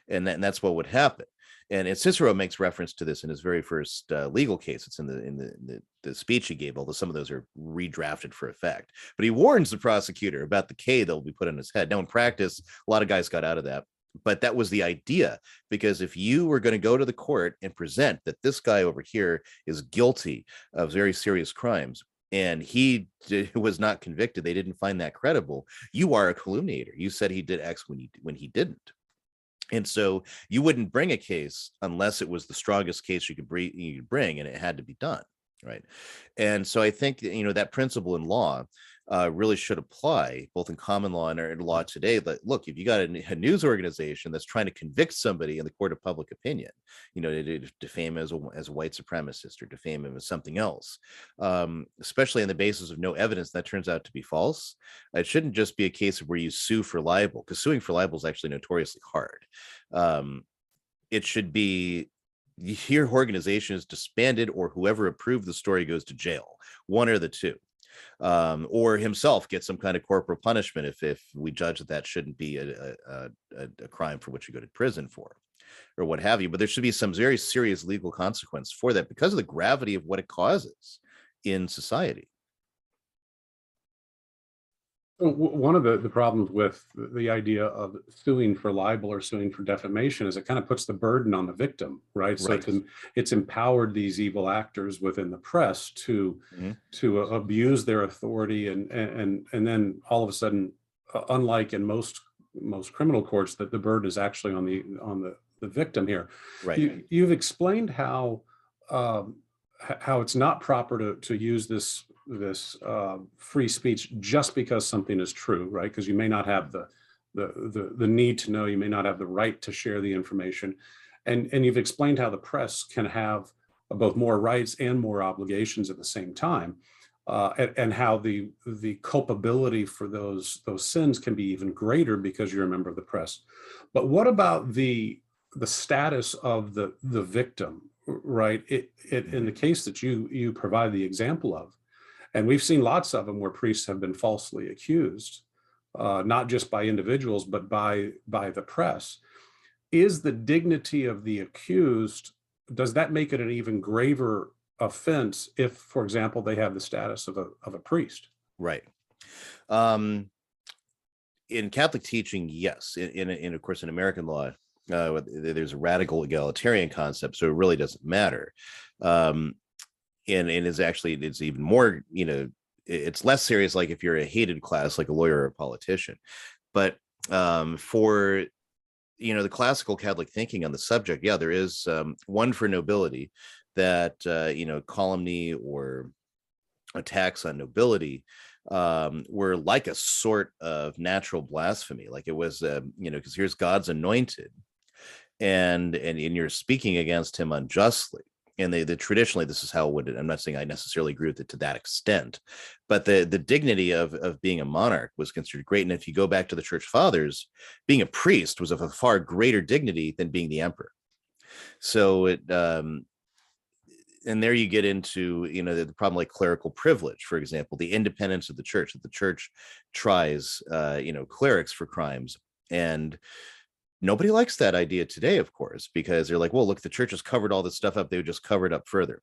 B: And that's what would happen. And Cicero makes reference to this in his very first legal case. It's in the speech he gave, although some of those are redrafted for effect. But he warns the prosecutor about the K that will be put on his head. Now, in practice, a lot of guys got out of that. But that was the idea, because if you were going to go to the court and present that this guy over here is guilty of very serious crimes, and he was not convicted, they didn't find that credible, you are a calumniator. You said he did X when he didn't. And so you wouldn't bring a case unless it was the strongest case you could bring, and it had to be done. Right. And so I think, that principle in law really should apply both in common law and in law today. That, look, if you got a news organization that's trying to convict somebody in the court of public opinion, to defame as a white supremacist or defame him as something else, especially on the basis of no evidence that turns out to be false, it shouldn't just be a case of where you sue for libel, because suing for libel is actually notoriously hard. It should be, your organization is disbanded, or whoever approved the story goes to jail, one or the two. Or himself gets some kind of corporal punishment if we judge that shouldn't be a crime for which you go to prison for, or what have you. But there should be some very serious legal consequence for that, because of the gravity of what it causes in society.
A: One of the problems with the idea of suing for libel or suing for defamation is it kind of puts the burden on the victim, right? So it's empowered these evil actors within the press to abuse their authority, and then all of a sudden, unlike in most criminal courts, that the burden is actually on the victim here.
B: Right.
A: You've explained how it's not proper to use this free speech just because something is true, right? Because you may not have the need to know, you may not have the right to share the information, and you've explained how the press can have both more rights and more obligations at the same time, and how the culpability for those sins can be even greater because you're a member of the press. But what about the status of the victim, right? In the case that you provide the example of, and we've seen lots of them where priests have been falsely accused, not just by individuals, but by the press. Is the dignity of the accused, does that make it an even graver offense if, for example, they have the status of a priest?
B: Right. Um, in Catholic teaching, yes. In of course, in American law, there's a radical egalitarian concept, so it really doesn't matter. Um, and is actually, it's even more, it's less serious, like if you're a hated class, like a lawyer or a politician. But for the classical Catholic thinking on the subject, yeah, there is one for nobility, that calumny or attacks on nobility were like a sort of natural blasphemy. Like it was, because here's God's anointed, and you're speaking against him unjustly. And they traditionally, this is how it would. I'm not saying I necessarily agree with it to that extent, but the dignity of being a monarch was considered great. And if you go back to the church fathers, being a priest was of a far greater dignity than being the emperor. So and there you get into the problem, like clerical privilege, for example, the independence of the church, that the church tries clerics for crimes. And nobody likes that idea today, of course, because they're like, well, look, the church has covered all this stuff up, they would just cover it up further.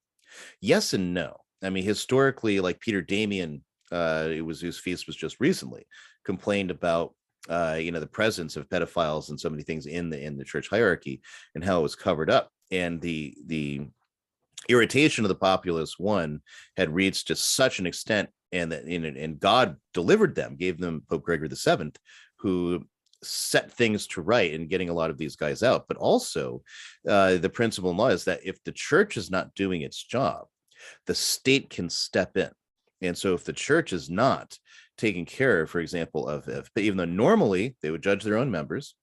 B: Yes and no. I mean, historically, like Peter Damian, whose feast was just recently, complained about the presence of pedophiles and so many things in the church hierarchy, and how it was covered up. And the irritation of the populace, one, had reached to such an extent, and God delivered them, gave them Pope Gregory VII, who set things to right in getting a lot of these guys out. But also, the principle in law is that if the church is not doing its job, the state can step in. And so if the church is not taking care, for example, of even though normally they would judge their own members,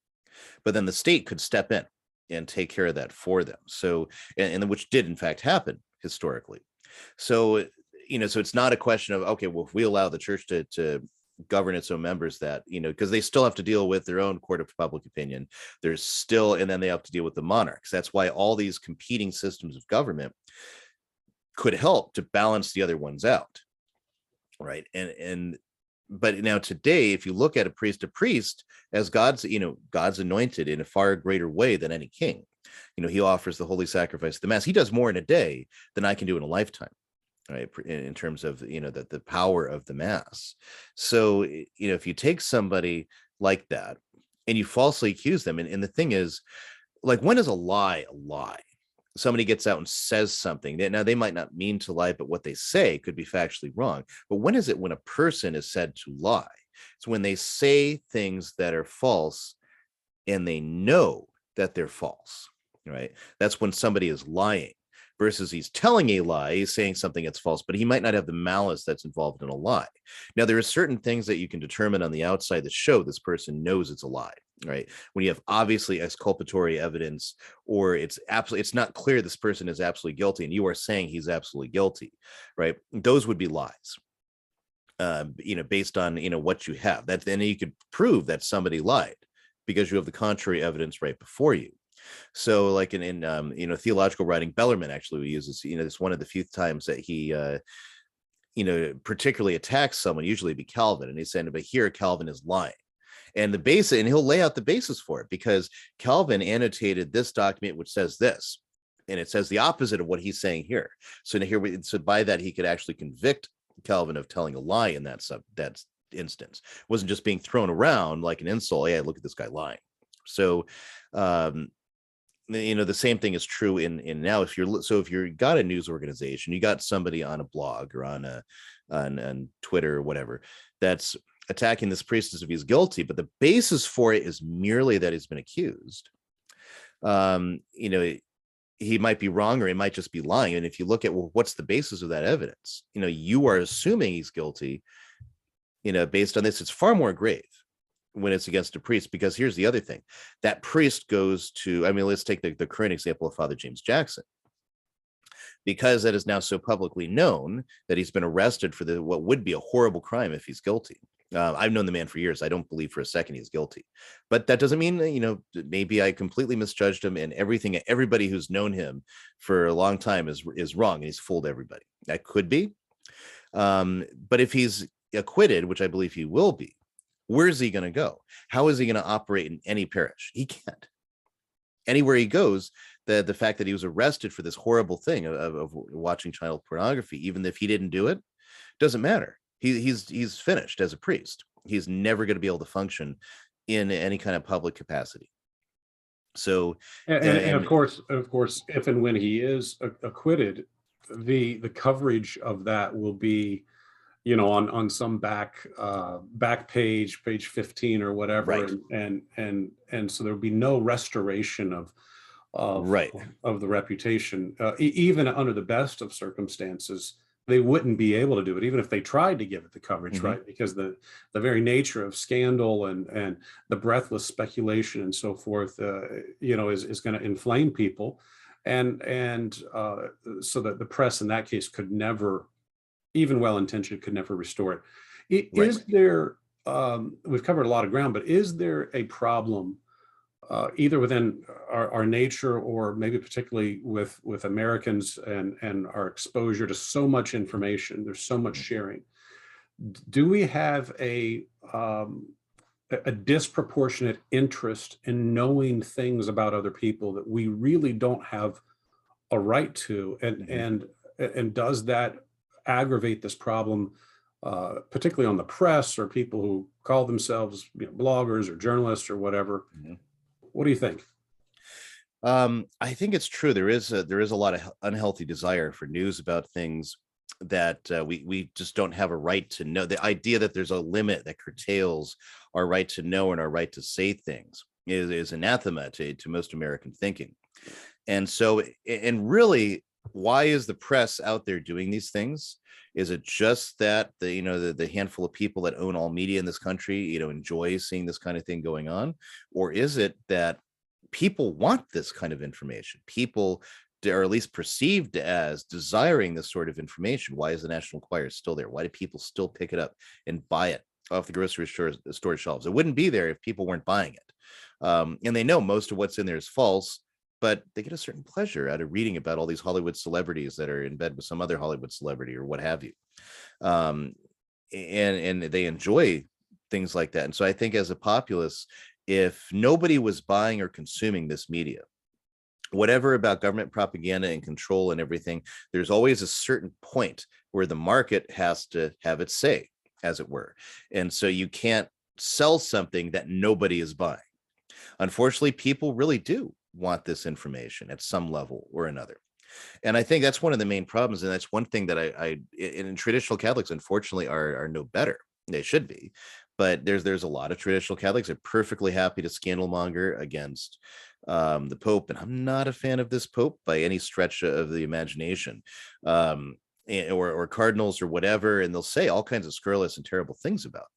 B: but then the state could step in and take care of that for them. So, and which did in fact happen historically. So, so it's not a question of, okay, well, if we allow the church to govern its own members, that, because they still have to deal with their own court of public opinion. There's still, and then they have to deal with the monarchs. That's why all these competing systems of government could help to balance the other ones out. Right. But now today, if you look at a priest as God's anointed in a far greater way than any king, he offers the holy sacrifice of the mass. He does more in a day than I can do in a lifetime, right? In terms of, the power of the mass. So, if you take somebody like that and you falsely accuse them, and the thing is, like, when is a lie a lie? Somebody gets out and says something that, now they might not mean to lie, but what they say could be factually wrong. But when is it when a person is said to lie? It's when they say things that are false and they know that they're false, right? That's when somebody is lying, versus he's telling a lie, he's saying something that's false, but he might not have the malice that's involved in a lie. Now, there are certain things that you can determine on the outside that show this person knows it's a lie, right? When you have obviously exculpatory evidence, or it's not clear this person is absolutely guilty and you are saying he's absolutely guilty, right? Those would be lies. Based on what you have, that then you could prove that somebody lied because you have the contrary evidence right before you. So, like in theological writing, Bellarmine actually uses, it's one of the few times that he particularly attacks someone, usually be Calvin, and he's saying, but here Calvin is lying. And and he'll lay out the basis for it, because Calvin annotated this document which says this, and it says the opposite of what he's saying here. So so by that he could actually convict Calvin of telling a lie in that instance. It wasn't just being thrown around like an insult. Yeah, look at this guy lying. So the same thing is true in now. If you're got a news organization, you got somebody on a blog or on Twitter or whatever that's attacking this priest as if he's guilty, but the basis for it is merely that he's been accused. He might be wrong, or he might just be lying. And if you look at, well, what's the basis of that evidence? You are assuming he's guilty, based on this. It's far more grave when it's against a priest, because here's the other thing. That priest goes to, let's take the current example of Father James Jackson, because that is now so publicly known that he's been arrested for what would be a horrible crime if he's guilty. I've known the man for years. I don't believe for a second he's guilty, but that doesn't mean, maybe I completely misjudged him, and everybody who's known him for a long time is wrong, and he's fooled everybody. That could be. But if he's acquitted, which I believe he will be, Where's he going to go? How is he going to operate in any parish? He can't. Anywhere he goes, the fact that he was arrested for this horrible thing of watching child pornography, even if he didn't do it, doesn't matter. He's finished as a priest. He's never going to be able to function in any kind of public capacity. So,
A: And of course, if and when he is acquitted, the coverage of that will be, on some back page 15 or whatever,
B: right,
A: and so there'll be no restoration of
B: right.
A: of the reputation. Even under the best of circumstances, they wouldn't be able to do it, even if they tried to give it the coverage,
B: Hmm.
A: right? Because the very nature of scandal and the breathless speculation and so forth, is going to inflame people, and so that the press in that case could never, even well-intentioned, could never restore it.
B: Right.
A: Is there, we've covered a lot of ground, but is there a problem either within our nature, or maybe particularly with Americans and our exposure to so much information? There's so much sharing. Do we have a disproportionate interest in knowing things about other people that we really don't have a right to?
B: Hmm.
A: And does that aggravate this problem, particularly on the press or people who call themselves, bloggers or journalists or whatever?
B: Hmm.
A: What do you think?
B: I think it's true. There is a lot of unhealthy desire for news about things that we just don't have a right to know. The idea that there's a limit that curtails our right to know and our right to say things is anathema to most American thinking. And so, and really, why is the press out there doing these things? Is it just that the handful of people that own all media in this country, enjoy seeing this kind of thing going on? Or is it that people want this kind of information? People are at least perceived as desiring this sort of information. Why is the National Enquirer still there? Why do people still pick it up and buy it off the grocery store shelves? It wouldn't be there if people weren't buying it. And they know most of what's in there is false, but they get a certain pleasure out of reading about all these Hollywood celebrities that are in bed with some other Hollywood celebrity or what have you. Um, and they enjoy things like that. And so I think as a populace, if nobody was buying or consuming this media, whatever about government propaganda and control and everything, there's always a certain point where the market has to have its say, as it were. And so you can't sell something that nobody is buying. Unfortunately, people really do want this information at some level or another. And I think that's one of the main problems. And that's one thing that in traditional Catholics, unfortunately, are no better. They should be. But there's a lot of traditional Catholics that are perfectly happy to scandalmonger against the Pope. And I'm not a fan of this Pope by any stretch of the imagination. Or cardinals or whatever, and they'll say all kinds of scurrilous and terrible things about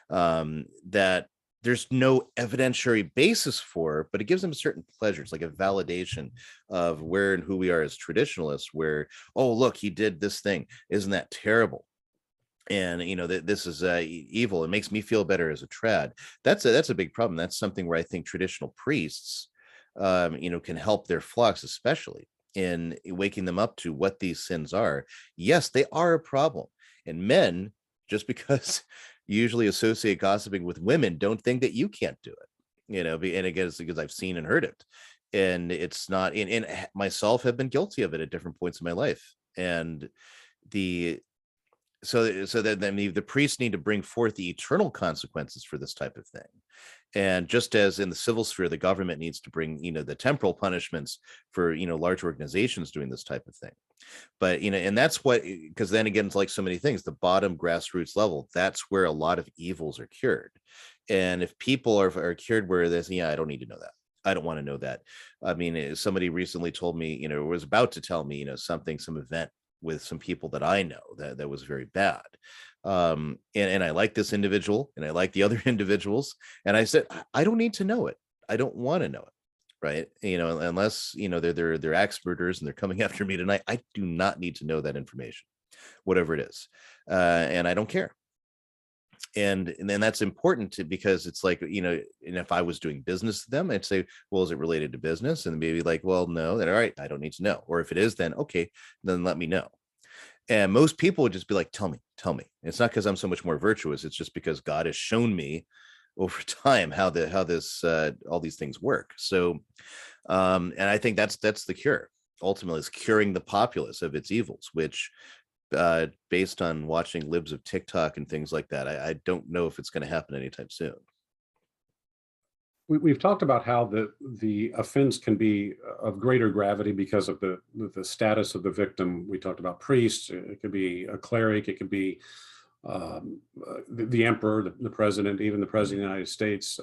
B: them that there's no evidentiary basis for, but it gives them a certain pleasure. It's like a validation of where and who we are as traditionalists, where, oh, look, he did this thing. Isn't that terrible? And this is evil. It makes me feel better as a trad. That's a big problem. That's something where I think traditional priests can help their flocks, especially in waking them up to what these sins are. Yes, they are a problem. And men, just because you usually associate gossiping with women, don't think that you can't do it. And again, it's because I've seen and heard it. And it's not, and myself have been guilty of it at different points in my life. And so that then the priests need to bring forth the eternal consequences for this type of thing. And just as in the civil sphere, the government needs to bring, the temporal punishments for, large organizations doing this type of thing. But, and that's what, because then again, it's like so many things, the bottom grassroots level, that's where a lot of evils are cured. And if people are cured where there's, I don't need to know that. I don't want to know that. I mean, somebody recently told me, was about to tell me, some event with some people that I know that was very bad. And I like this individual and I like the other individuals. And I said, I don't need to know it. I don't want to know it. Right. Unless, they're axe murderers and they're coming after me tonight. I do not need to know that information, whatever it is. And I don't care. And then that's important because it's like, and if I was doing business with them, I'd say, well, is it related to business? And maybe like, well, no, then all right, I don't need to know. Or if it is, then okay, then let me know. And most people would just be like, tell me. It's not because I'm so much more virtuous. It's just because God has shown me over time how this all these things work. So and I think that's the cure. Ultimately, is curing the populace of its evils, which based on watching libs of TikTok and things like that, I don't know if it's going to happen anytime soon.
A: We've talked about how the offense can be of greater gravity because of the status of the victim. We talked about priests. It could be a cleric. It could be the emperor, the president, even the president of the United States.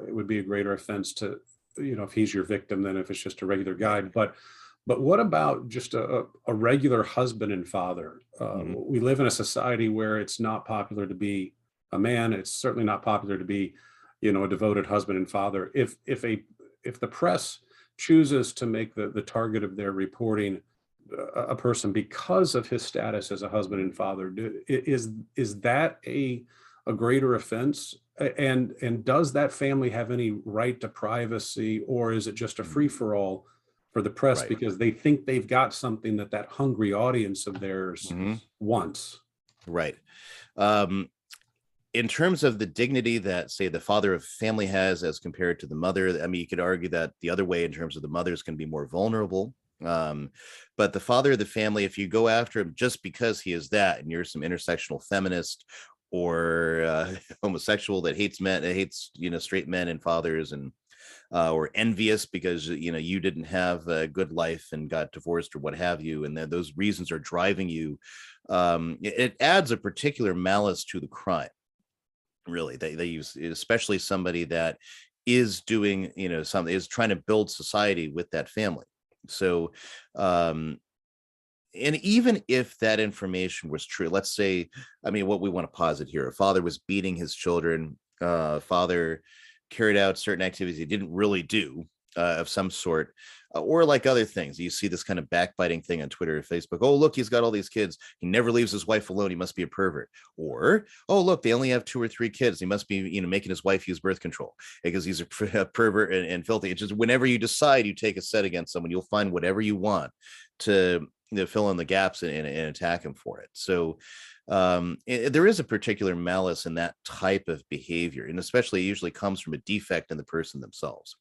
A: It would be a greater offense to, if he's your victim than if it's just a regular guy. But what about just a regular husband and father? We live in a society where it's not popular to be a man. It's certainly not popular to be, a devoted husband and father. If the press chooses to make the target of their reporting a person because of his status as a husband and father, is that a greater offense? And does that family have any right to privacy, or is it just a free for all for the press
B: Right.
A: because they think they've got something that hungry audience of theirs wants?
B: Right. Um, in terms of the dignity that, say, the father of family has as compared to the mother, I mean, you could argue that the other way in terms of the mother's can be more vulnerable. But the father of the family, if you go after him just because he is that, and you're some intersectional feminist or homosexual that hates men, hates straight men and fathers, and or envious because you didn't have a good life and got divorced or what have you, and then those reasons are driving you, it adds a particular malice to the crime. Really, they use, especially somebody that is doing something, is trying to build society with that family. So and even if that information was true, let's say, I mean, what we want to posit here, a father was beating his children, father carried out certain activities he didn't really do, of some sort, or like other things. You see this kind of backbiting thing on Twitter or Facebook. Oh, look, he's got all these kids. He never leaves his wife alone. He must be a pervert. Or, oh, look, they only have 2 or 3 kids. He must be, making his wife use birth control because he's a pervert and filthy. It's just whenever you decide you take a set against someone, you'll find whatever you want to fill in the gaps and attack him for it. So there is a particular malice in that type of behavior, and especially it usually comes from a defect in the person themselves.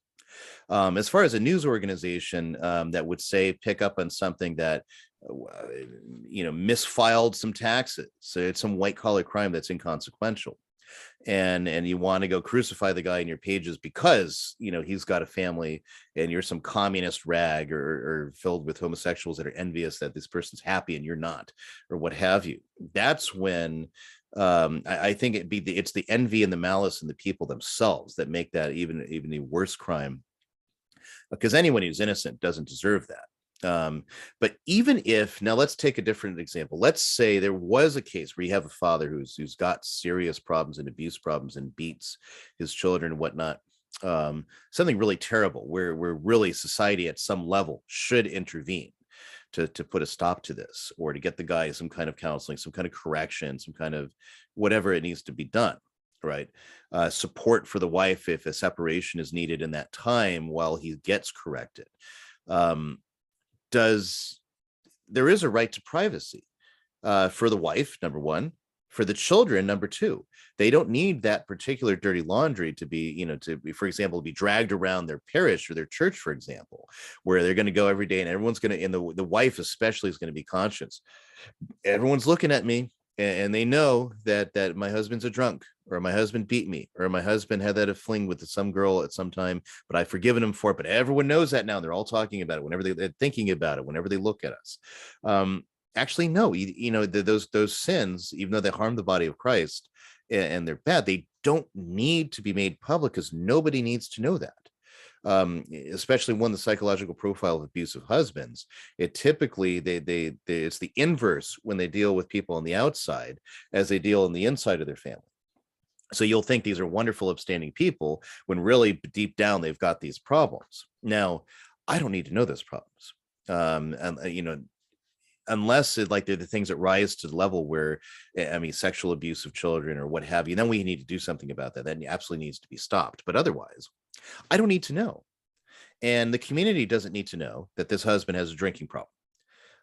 B: As far as a news organization that would say pick up on something that misfiled some taxes, so it's some white collar crime that's inconsequential, and you want to go crucify the guy in your pages because he's got a family and you're some communist rag or filled with homosexuals that are envious that this person's happy and you're not, or what have you. That's when I think it's the envy and the malice in the people themselves that make that even a worse crime, because anyone who's innocent doesn't deserve that. But even if, now let's take a different example. Let's say there was a case where you have a father who's got serious problems and abuse problems and beats his children and whatnot. Something really terrible where really society at some level should intervene to put a stop to this, or to get the guy some kind of counseling, some kind of correction, some kind of whatever it needs to be done. Right. Support for the wife if a separation is needed in that time while he gets corrected. There is a right to privacy for the wife, number one, for the children, number two. They don't need that particular dirty laundry to be, for example, be dragged around their parish or their church, for example, where they're going to go every day and everyone's going to, and the wife especially is going to be conscious. Everyone's looking at me and they know that my husband's a drunk, or my husband beat me, or my husband had that a fling with some girl at some time, but I've forgiven him for it. But everyone knows that now. They're all talking about it whenever they're thinking about it, whenever they look at us. Actually, no, those sins, even though they harm the body of Christ and they're bad, they don't need to be made public because nobody needs to know that. Especially the psychological profile of abusive husbands, it typically it's the inverse when they deal with people on the outside as they deal on the inside of their family. So you'll think these are wonderful, upstanding people when really deep down they've got these problems. Now, I don't need to know those problems, unless they're the things that rise to the level where, I mean, sexual abuse of children or what have you. Then we need to do something about that. That absolutely needs to be stopped. But otherwise, I don't need to know. And the community doesn't need to know that this husband has a drinking problem.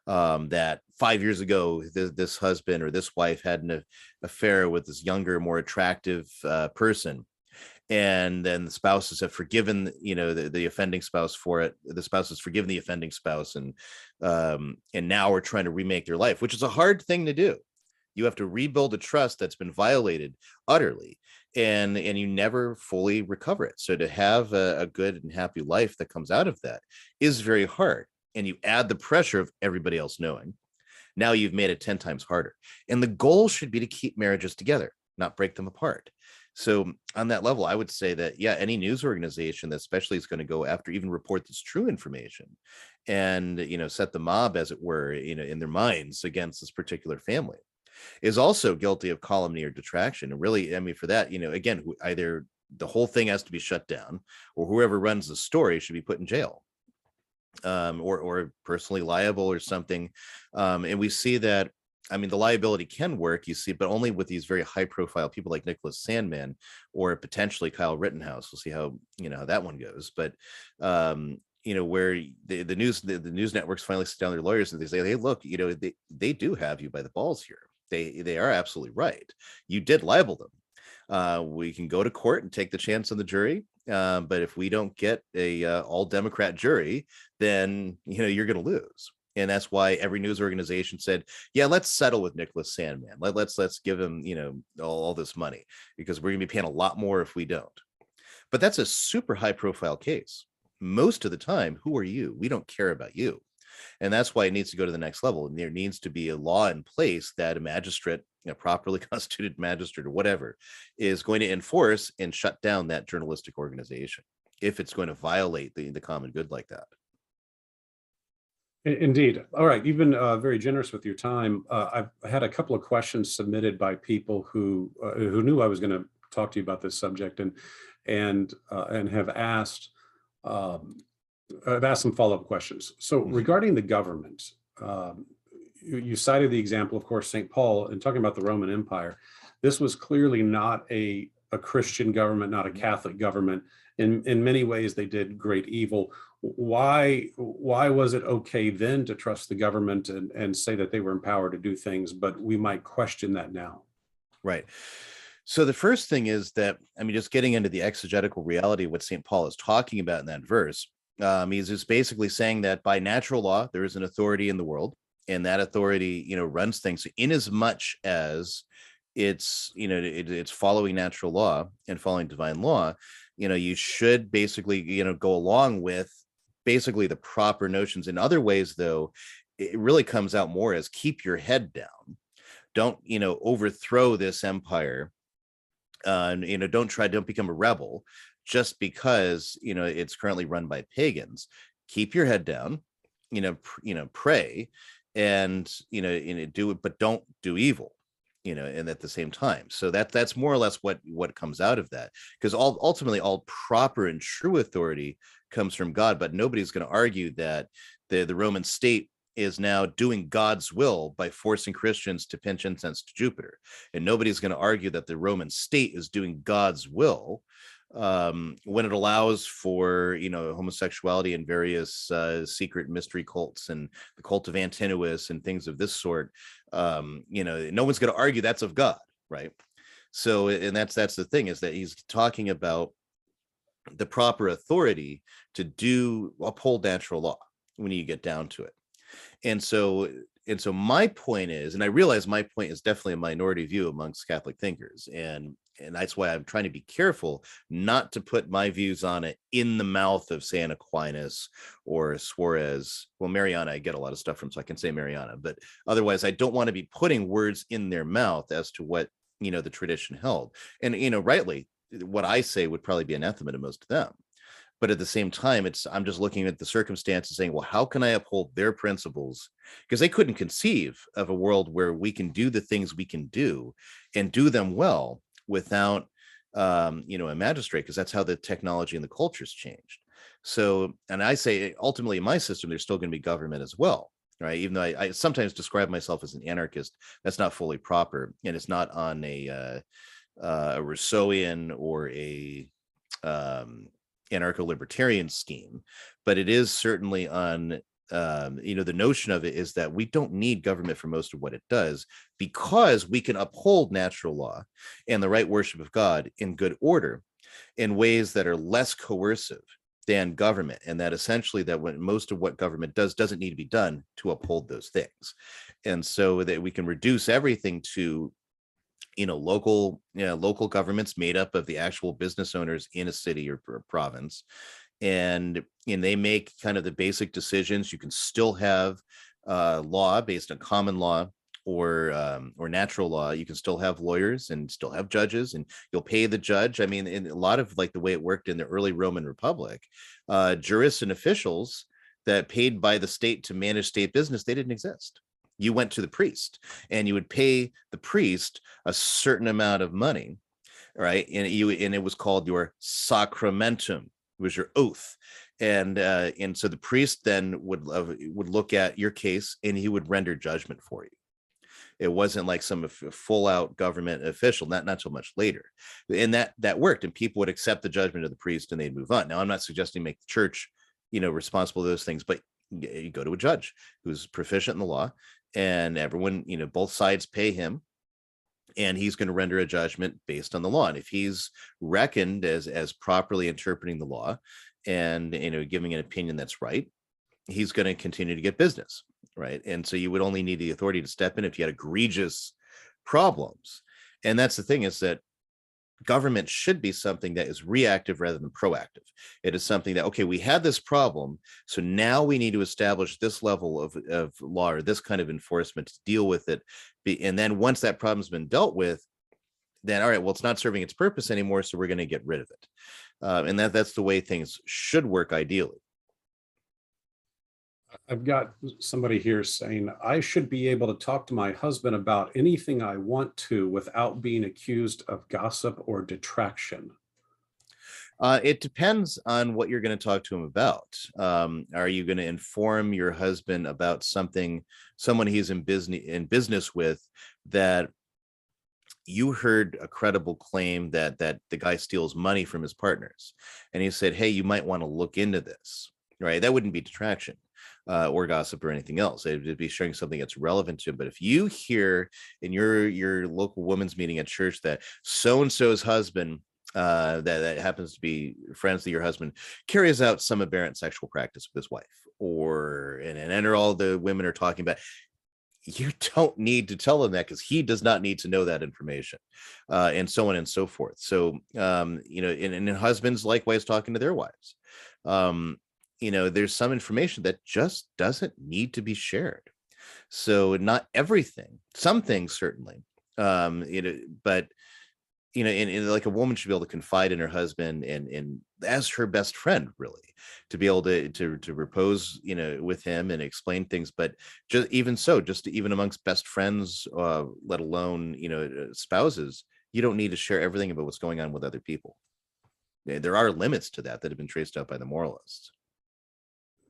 B: that 5 years ago, this husband or this wife had an affair with this younger, more attractive person. And then the spouses have forgiven, the offending spouse for it. The spouse has forgiven the offending spouse, and now we're trying to remake their life, which is a hard thing to do. You have to rebuild a trust that's been violated utterly, and you never fully recover it. So to have a good and happy life that comes out of that is very hard. And you add the pressure of everybody else knowing. Now you've made it 10 times harder. And the goal should be to keep marriages together, not break them apart. So on that level, I would say that, yeah, any news organization that especially is going to go after, even report this true information and, set the mob, as it were, in their minds against this particular family, is also guilty of calumny or detraction. And really, I mean, for that, again, either the whole thing has to be shut down, or whoever runs the story should be put in jail, or personally liable or something. And we see that, I mean, the liability can work, you see, but only with these very high profile people like Nicholas Sandmann or potentially Kyle Rittenhouse. We'll see how, how that one goes. But, where the news networks finally sit down their lawyers and they say, hey, look, they do have you by the balls here. They are absolutely right. You did libel them. We can go to court and take the chance on the jury. But if we don't get a all Democrat jury, then, you're going to lose. And that's why every news organization said, yeah, let's settle with Nicholas Sandmann. Let's give him, all this money, because we're going to be paying a lot more if we don't. But that's a super high profile case. Most of the time, who are you? We don't care about you. And that's why it needs to go to the next level. And there needs to be a law in place that a magistrate, a properly constituted magistrate or whatever, is going to enforce and shut down that journalistic organization if it's going to violate the common good like that.
A: Indeed. All right. You've been very generous with your time. I've had a couple of questions submitted by people who knew I was going to talk to you about this subject, and have asked I've asked some follow-up questions. So regarding the government, you cited the example, of course, St. Paul, and talking about the Roman Empire. This was clearly not a Christian government, not a Catholic government. In many ways, they did great evil. Why was it okay then to trust the government and say that they were empowered to do things, but we might question that now?
B: Right. So the first thing is that, I mean, just getting into the exegetical reality of what St. Paul is talking about in that verse, he's just basically saying that by natural law, there is an authority in the world, and that authority, runs things in as much as it's, it's following natural law and following divine law. You should basically, go along with basically the proper notions. In other ways, though, it really comes out more as keep your head down. Don't, overthrow this empire. Don't become a rebel just because, it's currently run by pagans. Keep your head down, pray and, do it, but don't do evil, and at the same time. So that's more or less what comes out of that, because ultimately all proper and true authority comes from God. But nobody's going to argue that the Roman state is now doing God's will by forcing Christians to pinch incense to Jupiter. And nobody's going to argue that the Roman state is doing God's will when it allows for, homosexuality and various secret mystery cults and the cult of Antinous and things of this sort. No one's going to argue that's of God, right? So, and that's the thing, is that he's talking about the proper authority to uphold natural law when you get down to it. And so my point is, and I realize my point is definitely a minority view amongst Catholic thinkers, and that's why I'm trying to be careful not to put my views on it in the mouth of St. Aquinas or Suarez. Well, Mariana, I get a lot of stuff from, so I can say Mariana, but otherwise I don't want to be putting words in their mouth as to what, the tradition held. And, rightly, what I say would probably be anathema to most of them. But at the same time, I'm just looking at the circumstances saying, well, how can I uphold their principles? Because they couldn't conceive of a world where we can do the things we can do and do them well without, a magistrate, because that's how the technology and the culture's changed. So, and I say, ultimately, in my system, there's still going to be government as well, right? Even though I sometimes describe myself as an anarchist, that's not fully proper. And it's not on a Rousseauian or a anarcho-libertarian scheme, but it is certainly on the notion of it is that we don't need government for most of what it does, because we can uphold natural law and the right worship of God in good order in ways that are less coercive than government, and that essentially that when most of what government does doesn't need to be done to uphold those things. And so that we can reduce everything to local governments made up of the actual business owners in a city or province, and they make kind of the basic decisions. You can still have law based on common law or natural law. You can still have lawyers and still have judges, and you'll pay the judge. I mean, in a lot of like the way it worked in the early Roman Republic, jurists and officials that paid by the state to manage state business, they didn't exist. You went to the priest and you would pay the priest a certain amount of money, right? And it was called your sacramentum. It was your oath. And so the priest then would look at your case and he would render judgment for you. It wasn't like some full out government official, not so much later. And that worked, and people would accept the judgment of the priest and they'd move on. Now, I'm not suggesting make the church, responsible for those things, but you go to a judge who's proficient in the law, and everyone, both sides pay him, and he's going to render a judgment based on the law. And if he's reckoned as properly interpreting the law and, giving an opinion that's right, he's going to continue to get business, right? And so you would only need the authority to step in if you had egregious problems. And that's the thing, is that government should be something that is reactive rather than proactive. It is something that, okay, we had this problem, so now we need to establish this level of law or this kind of enforcement to deal with it. And then once that problem's been dealt with, then, all right, well, it's not serving its purpose anymore, so we're going to get rid of it. And that's the way things should work ideally.
A: I've got somebody here saying I should be able to talk to my husband about anything I want to without being accused of gossip or detraction.
B: It depends on what you're going to talk to him about. Are you going to inform your husband about someone he's in business with, that you heard a credible claim that the guy steals money from his partners, and he said, hey, you might want to look into this, right? That wouldn't be detraction or gossip or anything else. It'd be sharing something that's relevant to him. But if you hear in your local women's meeting at church that so-and-so's husband, that happens to be friends of your husband, carries out some aberrant sexual practice with his wife, and all the women are talking about, you don't need to tell him that, because he does not need to know that information, and so on and so forth. So, and husbands likewise talking to their wives. There's some information that just doesn't need to be shared. So not everything, some things certainly, but in like a woman should be able to confide in her husband and as her best friend, really, to be able to repose, with him and explain things. But just even amongst best friends, let alone, spouses, you don't need to share everything about what's going on with other people. There are limits to that have been traced out by the moralists.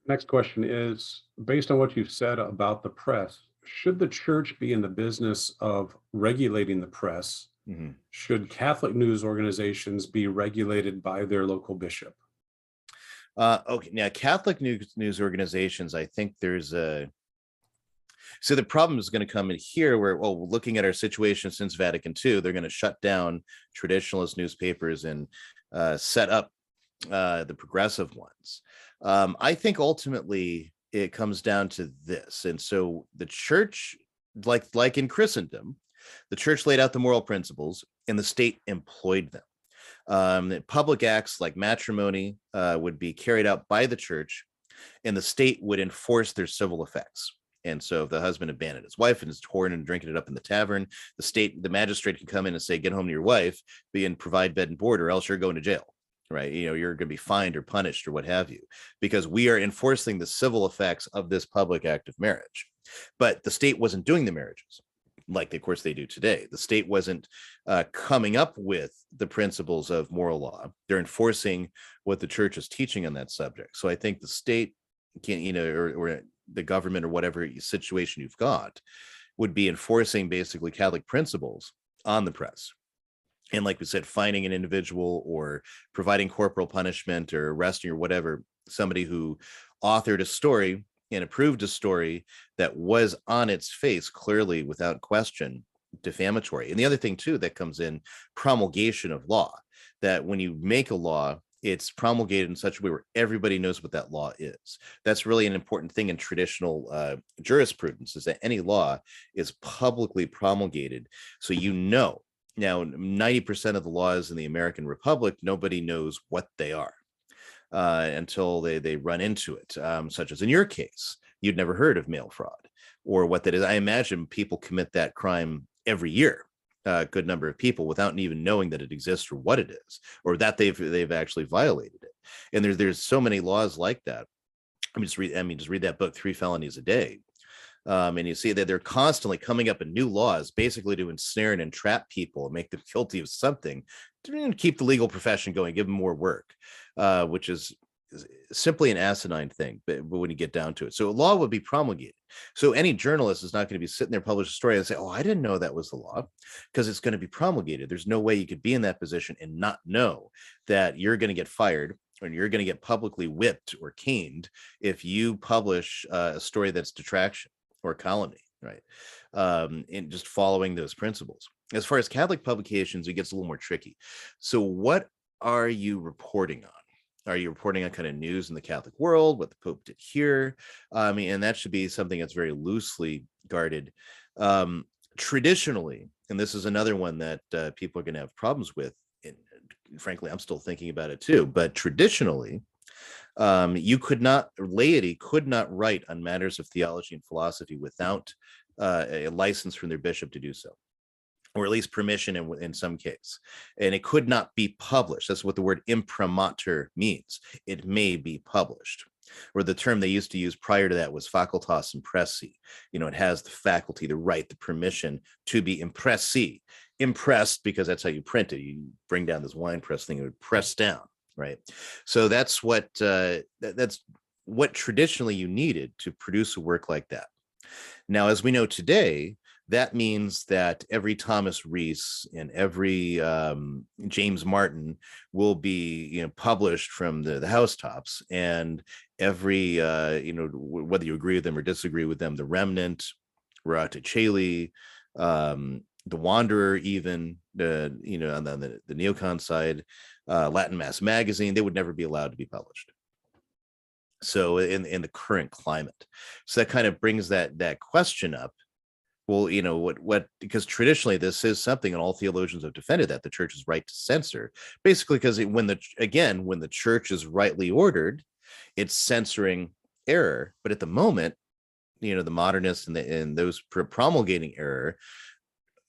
A: Next question is, based on what you've said about the press, should the church be in the business of regulating the press?
B: Mm-hmm.
A: Should Catholic news organizations be regulated by their local bishop?
B: Okay, now Catholic news organizations, I think so the problem is going to come in here where, looking at our situation since Vatican II, they're going to shut down traditionalist newspapers and set up the progressive ones. I think ultimately it comes down to this. And so the church, like in Christendom, the church laid out the moral principles and the state employed them. Public acts like matrimony would be carried out by the church, and the state would enforce their civil effects. And so if the husband abandoned his wife and is torn and drinking it up in the tavern, the magistrate can come in and say, get home to your wife and provide bed and board, or else you're going to jail. Right. You're going to be fined or punished or what have you, because we are enforcing the civil effects of this public act of marriage. But the state wasn't doing the marriages like, of course, they do today. The state wasn't coming up with the principles of moral law. They're enforcing what the church is teaching on that subject. So I think the state can, or the government or whatever situation you've got would be enforcing basically Catholic principles on the press. And like we said, finding an individual or providing corporal punishment or arresting or whatever, somebody who authored a story and approved a story that was on its face clearly, without question, defamatory. And the other thing too that comes in, promulgation of law, that when you make a law, it's promulgated in such a way where everybody knows what that law is. That's really an important thing in traditional jurisprudence, is that any law is publicly promulgated, so you know. Now 90% of the laws in the American Republic, nobody knows what they are until they run into it, such as in your case, you'd never heard of mail fraud or what that is. I imagine people commit that crime every year, a good number of people, without even knowing that it exists or what it is, or that they've actually violated it. And there's so many laws like that. Just read that book, 3 Felonies a Day. And you see that they're constantly coming up with new laws, basically to ensnare and entrap people and make them guilty of something, to keep the legal profession going, give them more work, which is simply an asinine thing, but when you get down to it. So a law would be promulgated. So any journalist is not going to be sitting there, publish a story and say, oh, I didn't know that was the law, because it's going to be promulgated. There's no way you could be in that position and not know that you're going to get fired, or you're going to get publicly whipped or caned if you publish a story that's detraction or calumny, right? And just following those principles. As far as Catholic publications, it gets a little more tricky. So what are you reporting on? Are you reporting on kind of news in the Catholic world, what the Pope did here? And that should be something that's very loosely guarded. Traditionally, and this is another one that people are going to have problems with, and frankly, I'm still thinking about it too, but traditionally, laity could not write on matters of theology and philosophy without a license from their bishop to do so, or at least permission in some case. And it could not be published. That's what the word imprimatur means. It may be published. Or the term they used to use prior to that was facultas impressi. It has the faculty, the right, the permission to be impressi. Impressed because that's how you print it. You bring down this wine press thing, it would press down, right? So that's what traditionally you needed to produce a work like that. Now, as we know today, that means that every Thomas Rees and every James Martin will be published from the housetops, and every whether you agree with them or disagree with them, the Remnant, Rata Caeli, the Wanderer, even on the neocon side, Latin Mass magazine, they would never be allowed to be published. So in the current climate, so that kind of brings that question up. Well, what because traditionally this is something, and all theologians have defended that the church's right to censor, basically because when the church is rightly ordered, it's censoring error. But at the moment, the modernists and those promulgating error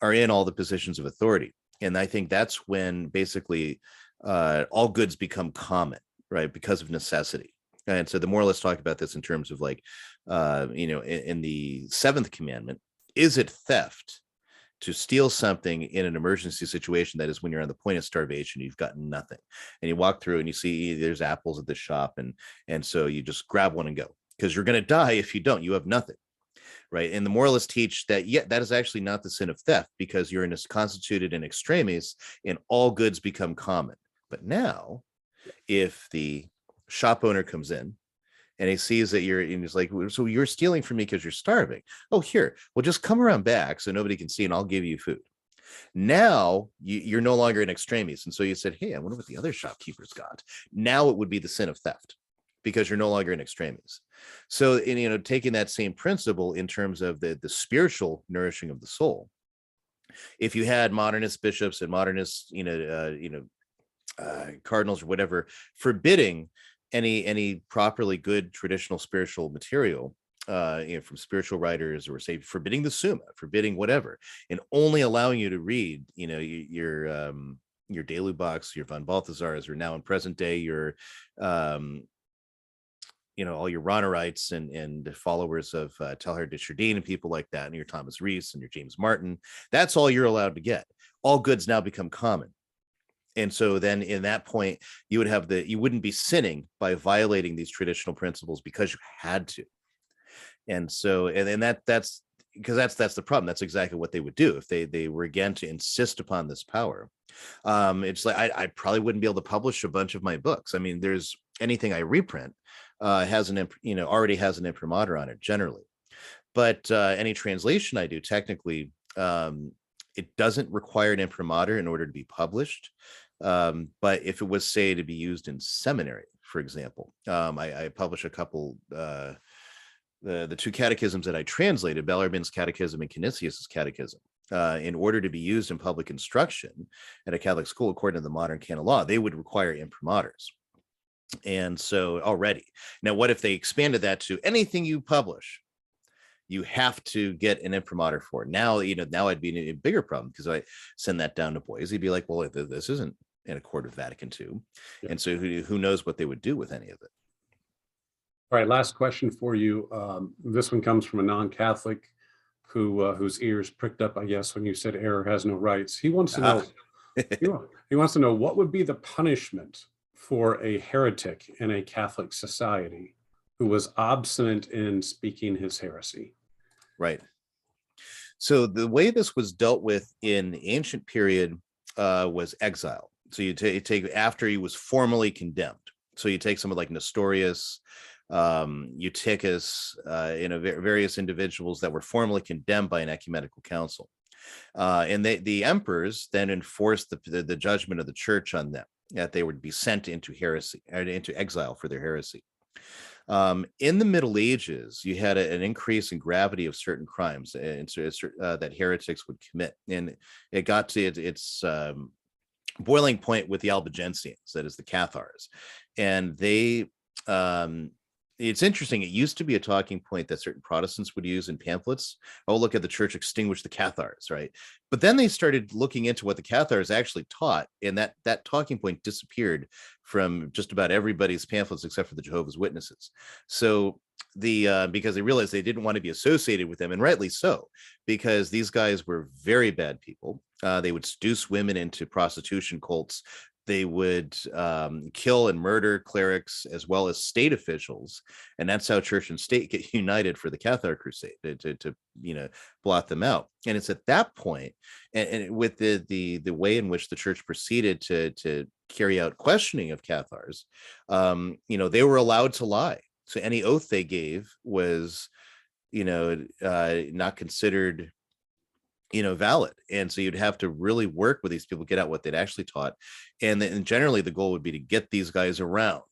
B: are in all the positions of authority. And I think that's when basically all goods become common, right? Because of necessity. And so the moralists talk about this in terms of like, in the 7th commandment, is it theft to steal something in an emergency situation? That is when you're on the point of starvation, you've got nothing, and you walk through and you see there's apples at the shop, and so you just grab one and go, because you're going to die if you don't. You have nothing, right? And the moralists teach that that is actually not the sin of theft, because you're constituted in extremis and all goods become common. But now, if the shop owner comes in and he sees that and he's like, so you're stealing from me because you're starving. Oh, here, well, just come around back so nobody can see and I'll give you food. Now you're no longer in extremis. And so you said, hey, I wonder what the other shopkeepers got. Now it would be the sin of theft, because you're no longer in extremis. So, taking that same principle in terms of the spiritual nourishing of the soul, if you had modernist bishops and modernist, cardinals or whatever, forbidding any properly good traditional spiritual material from spiritual writers, or say forbidding the Summa, forbidding whatever, and only allowing you to read your Daily Box, your von Balthasars, or now in present day your all your Ronerites and followers of Teilhard de Chardin and people like that, and your Thomas Rees and your James Martin. That's all you're allowed to get. All goods now become common. And so then in that point, you wouldn't be sinning by violating these traditional principles because you had to. And so, and that's because that's the problem. That's exactly what they would do if they were, again, to insist upon this power. It's like I probably wouldn't be able to publish a bunch of my books. I mean, there's anything I reprint, has an already has an imprimatur on it generally. But any translation I do, technically, it doesn't require an imprimatur in order to be published. But if it was, say, to be used in seminary, for example, I publish a couple, the two catechisms that I translated, Bellarmine's Catechism and Canisius's Catechism. In order to be used in public instruction at a Catholic school, according to the modern canon law, they would require imprimaturs. And so already, now, what if they expanded that to anything you publish? You have to get an imprimatur for it. Now, now I'd be in a bigger problem, because I send that down to Boise, be like, well, this isn't in accord with Vatican II. Yeah. And so who knows what they would do with any of it.
A: All right, last question for you. This one comes from a non-Catholic whose ears pricked up, I guess, when you said error has no rights. He wants to know, he wants to know, what would be the punishment for a heretic in a Catholic society who was obstinate in speaking his heresy?
B: Right. So the way this was dealt with in the ancient period was exile. So you take after he was formally condemned. So you take someone like Nestorius, Eutychus, various individuals that were formally condemned by an ecumenical council. And the emperors then enforced the judgment of the church on them, that they would be sent into heresy, into exile for their heresy. In the Middle Ages, you had an increase in gravity of certain crimes that heretics would commit. And it got to its boiling point with the Albigensians, that is the Cathars. And they, it's interesting, it used to be a talking point that certain Protestants would use in pamphlets. Oh, look at the church extinguish the Cathars, right? But then they started looking into what the Cathars actually taught, and that talking point disappeared from just about everybody's pamphlets except for the Jehovah's Witnesses. So because they realized they didn't want to be associated with them, and rightly so, because these guys were very bad people. They would seduce women into prostitution cults. They would kill and murder clerics as well as state officials, and that's how church and state get united for the Cathar Crusade to blot them out. And it's at that point, and with the way in which the church proceeded to carry out questioning of Cathars, they were allowed to lie. So any oath they gave was, not considered valid. And so you'd have to really work with these people, get out what they'd actually taught. And then generally the goal would be to get these guys around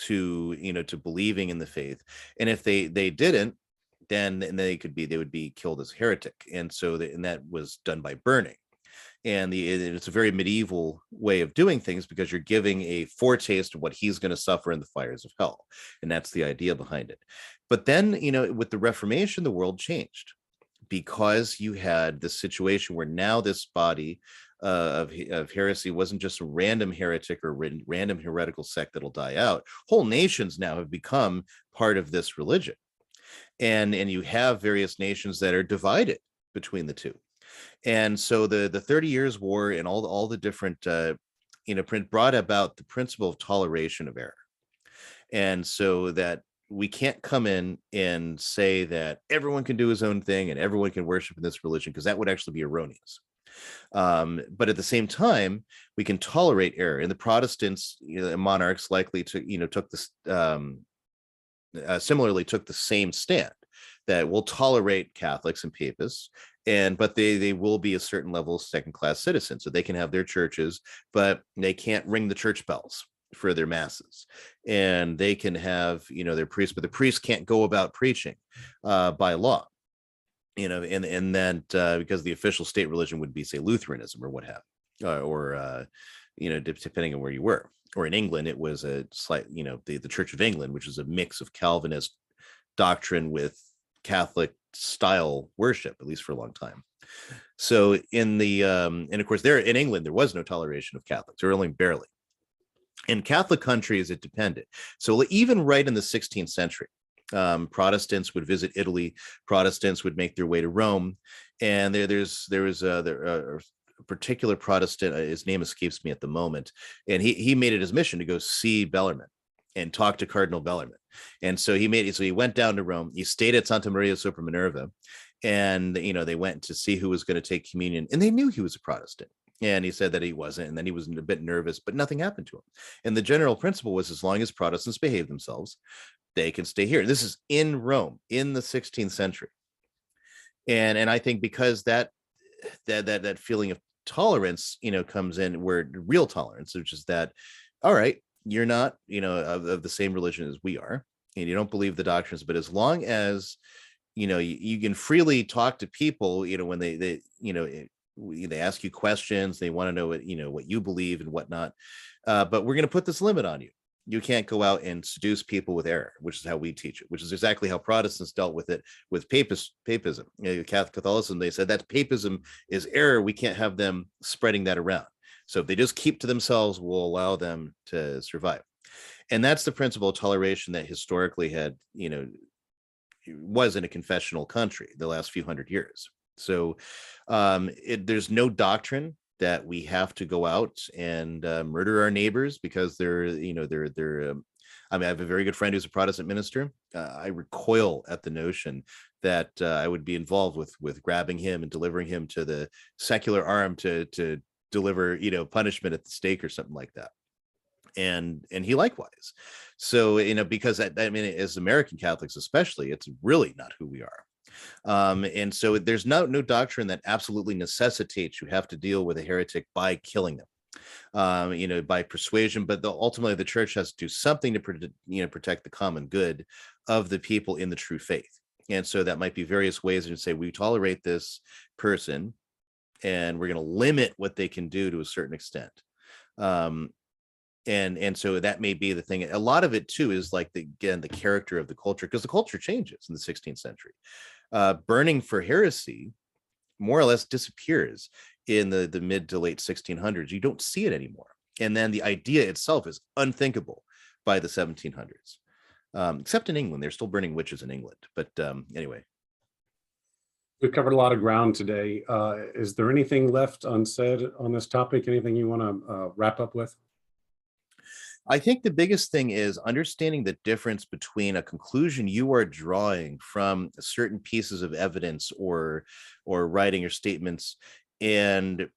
B: to believing in the faith. And if they didn't, then they would be killed as heretic. And so that was done by burning. And it's a very medieval way of doing things, because you're giving a foretaste of what he's going to suffer in the fires of hell. And that's the idea behind it. But then, with the Reformation, the world changed, because you had this situation where now this body of heresy wasn't just a random heretic or random heretical sect that'll die out. Whole nations now have become part of this religion. And you have various nations that are divided between the two. And so the 30 Years' War and all the different, brought about the principle of toleration of error. And so that we can't come in and say that everyone can do his own thing and everyone can worship in this religion, because that would actually be erroneous. But at the same time, we can tolerate error. And the Protestants, monarchs likely took this, similarly took the same stand, that will tolerate Catholics and Papists, but they will be a certain level of second-class citizens. So they can have their churches, but they can't ring the church bells for their masses, and they can have their priests, but the priests can't go about preaching by law, and that because the official state religion would be, say, Lutheranism or what have or depending on where you were. Or in England, it was a slight, the Church of England, which is a mix of Calvinist doctrine with Catholic style worship, at least for a long time. So in the and of course, there in England, there was no toleration of Catholics, or only barely. In Catholic countries, it depended. So even right in the 16th century, Protestants would visit Italy. Protestants would make their way to Rome, and there was a particular Protestant. His name escapes me at the moment, and he made it his mission to go see Bellarmine and talk to Cardinal Bellarmine. And so he went down to Rome. He stayed at Santa Maria sopra Minerva, and they went to see who was going to take communion, and they knew he was a Protestant. And he said that he wasn't, and then he was a bit nervous, but nothing happened to him. And the general principle was, as long as Protestants behave themselves, they can stay here. This is in Rome in the 16th century. And I think because that feeling of tolerance, comes in, where real tolerance, which is that, all right, you're not, of the same religion as we are, and you don't believe the doctrines, but as long as, you can freely talk to people, when they ask you questions, they want to know what you believe and whatnot. But we're going to put this limit on you. You can't go out and seduce people with error, which is how we teach it, which is exactly how Protestants dealt with it with papism. Catholicism, they said that papism is error. We can't have them spreading that around. So if they just keep to themselves, we'll allow them to survive. And that's the principle of toleration that historically had, was in a confessional country the last few hundred years. So there's no doctrine that we have to go out and murder our neighbors because they're I mean, I have a very good friend who's a Protestant minister. I recoil at the notion that I would be involved with grabbing him and delivering him to the secular arm to deliver, punishment at the stake or something like that. And he likewise. So, because I mean, as American Catholics, especially, it's really not who we are. And so there's no doctrine that absolutely necessitates you have to deal with a heretic by killing them, by persuasion, but ultimately the church has to do something to protect the common good of the people in the true faith. And so that might be various ways to say, we tolerate this person and we're going to limit what they can do to a certain extent. And so that may be the thing. A lot of it too is like the character of the culture, because the culture changes in the 16th century. Burning for heresy more or less disappears in the mid to late 1600s. You don't see it anymore. And then the idea itself is unthinkable by the 1700s, except in England. They're still burning witches in England. But anyway.
A: We've covered a lot of ground today. Is there anything left unsaid on this topic? Anything you want to wrap up with?
B: I think the biggest thing is understanding the difference between a conclusion you are drawing from certain pieces of evidence or writing or statements and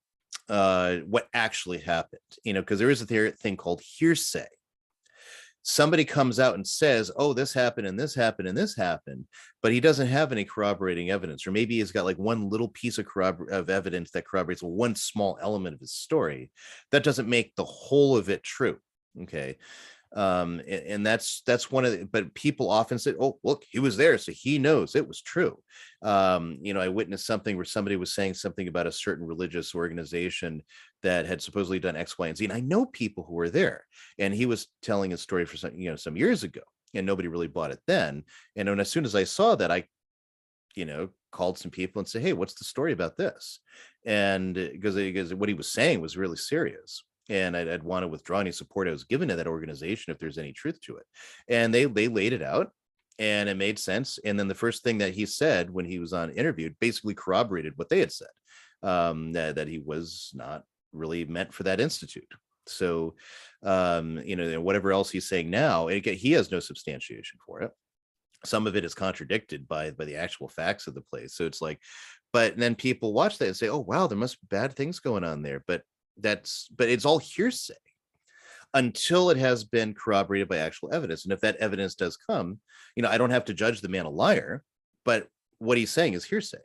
B: what actually happened, because there is a thing called hearsay. Somebody comes out and says, oh, this happened and this happened and this happened, but he doesn't have any corroborating evidence, or maybe he's got like one little piece of evidence that corroborates one small element of his story. That doesn't make the whole of it true. Okay. And that's one of the, but people often say, oh, look, he was there, so he knows it was true. I witnessed something where somebody was saying something about a certain religious organization that had supposedly done X, Y, and Z. And I know people who were there, and he was telling a story for some years ago, and nobody really bought it then. And then as soon as I saw that, I called some people and said, hey, what's the story about this? And because what he was saying was really serious. And I'd want to withdraw any support I was given to that organization if there's any truth to it. And they laid it out, and it made sense. And then the first thing that he said when he was on interviewed basically corroborated what they had said, that he was not really meant for that institute. So, whatever else he's saying now, he has no substantiation for it. Some of it is contradicted by the actual facts of the place. So it's like, but then people watch that and say, oh, wow, there must be bad things going on there. But it's all hearsay until it has been corroborated by actual evidence. And if that evidence does come, I don't have to judge the man a liar, but what he's saying is hearsay.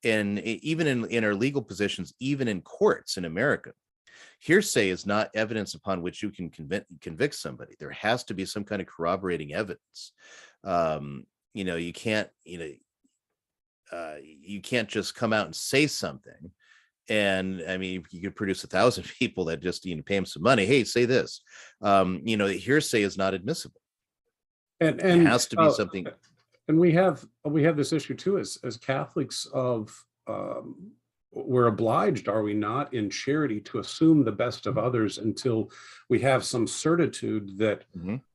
B: And even in our legal positions, even in courts in America, hearsay is not evidence upon which you can convict somebody. There has to be some kind of corroborating evidence. You can't, you can't just come out and say something. And I mean, you could produce 1,000 people that just pay him some money. Hey, say this. Hearsay is not admissible.
A: And
B: it has to be something.
A: And we have this issue too, as Catholics of we're obliged, are we not, in charity to assume the best of others until we have some certitude that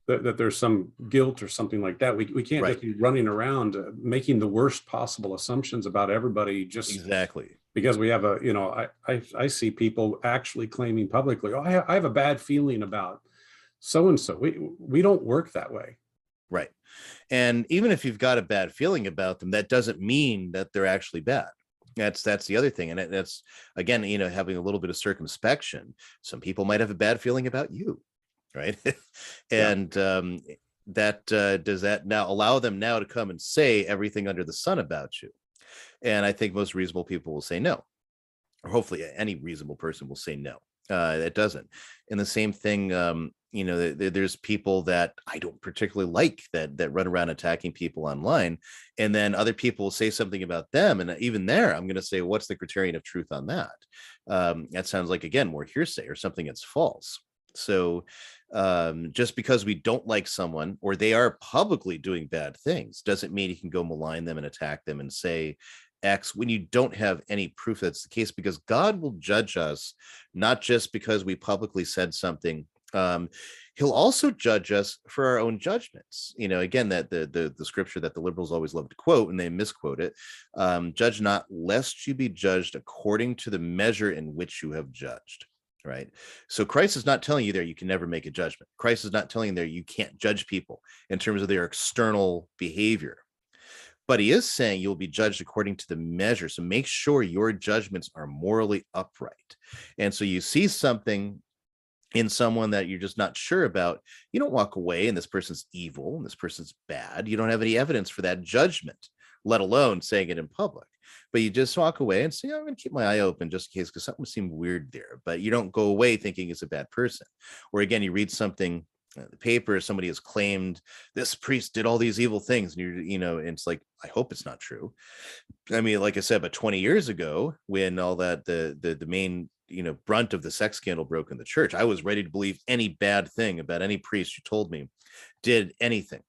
A: that there's some guilt or something like that. We can't just be running around making the worst possible assumptions about everybody just
B: exactly
A: because we have I see people actually claiming publicly, oh, I have a bad feeling about so-and-so. We don't work that way.
B: Right. And even if you've got a bad feeling about them, that doesn't mean that they're actually bad. That's the other thing, and that's again, having a little bit of circumspection. Some people might have a bad feeling about you, right?
A: Yeah.
B: And that does that now allow them now to come and say everything under the sun about you? And I think most reasonable people will say no, or hopefully any reasonable person will say no. It doesn't. And the same thing, there's people that I don't particularly like that run around attacking people online, and then other people will say something about them, and even there, I'm going to say, what's the criterion of truth on that? That sounds like, again, more hearsay or something that's false. So just because we don't like someone or they are publicly doing bad things doesn't mean you can go malign them and attack them and say X when you don't have any proof that's the case, because God will judge us not just because we publicly said something. He'll also judge us for our own judgments. Again, that the scripture that the liberals always love to quote, and they misquote it, judge not lest you be judged according to the measure in which you have judged. Right. So Christ is not telling you there you can never make a judgment. Christ is not telling you there you can't judge people in terms of their external behavior. But he is saying you'll be judged according to the measure. So make sure your judgments are morally upright. And so you see something in someone that you're just not sure about, you don't walk away and this person's evil and this person's bad. You don't have any evidence for that judgment, let alone saying it in public. But you just walk away and say, I'm going to keep my eye open just in case, because something seemed weird there. But you don't go away thinking it's a bad person. Or again, you read something, the paper, somebody has claimed this priest did all these evil things, and and it's like, I hope it's not true. I mean, like I said, but 20 years ago, when all that the main brunt of the sex scandal broke in the church, I was ready to believe any bad thing about any priest who told me did anything.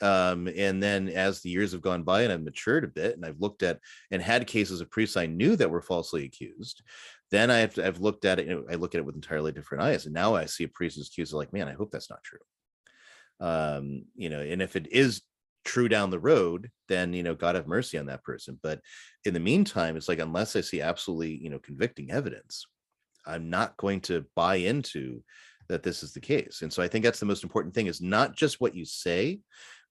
B: And then as the years have gone by and I've matured a bit and I've looked at and had cases of priests I knew that were falsely accused, then I've looked at it, I look at it with entirely different eyes. And now I see a priest who's accused of, like, man, I hope that's not true. And if it is true down the road, then, God have mercy on that person. But in the meantime, it's like, unless I see absolutely, convicting evidence, I'm not going to buy into that this is the case. And so I think that's the most important thing, is not just what you say.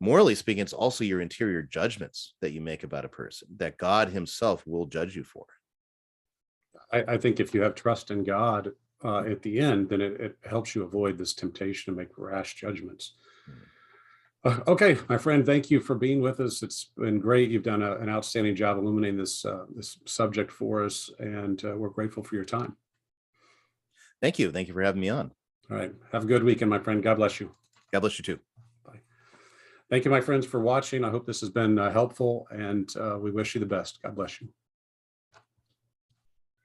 B: Morally speaking, it's also your interior judgments that you make about a person that God himself will judge you for.
A: I think if you have trust in God at the end, then it helps you avoid this temptation to make rash judgments. Okay, my friend, thank you for being with us. It's been great. You've done an outstanding job illuminating this subject for us, and we're grateful for your time.
B: Thank you. Thank you for having me on.
A: All right. Have a good weekend, my friend. God bless you.
B: God bless you too.
A: Bye. Thank you, my friends, for watching. I hope this has been helpful, and we wish you the best. God bless you.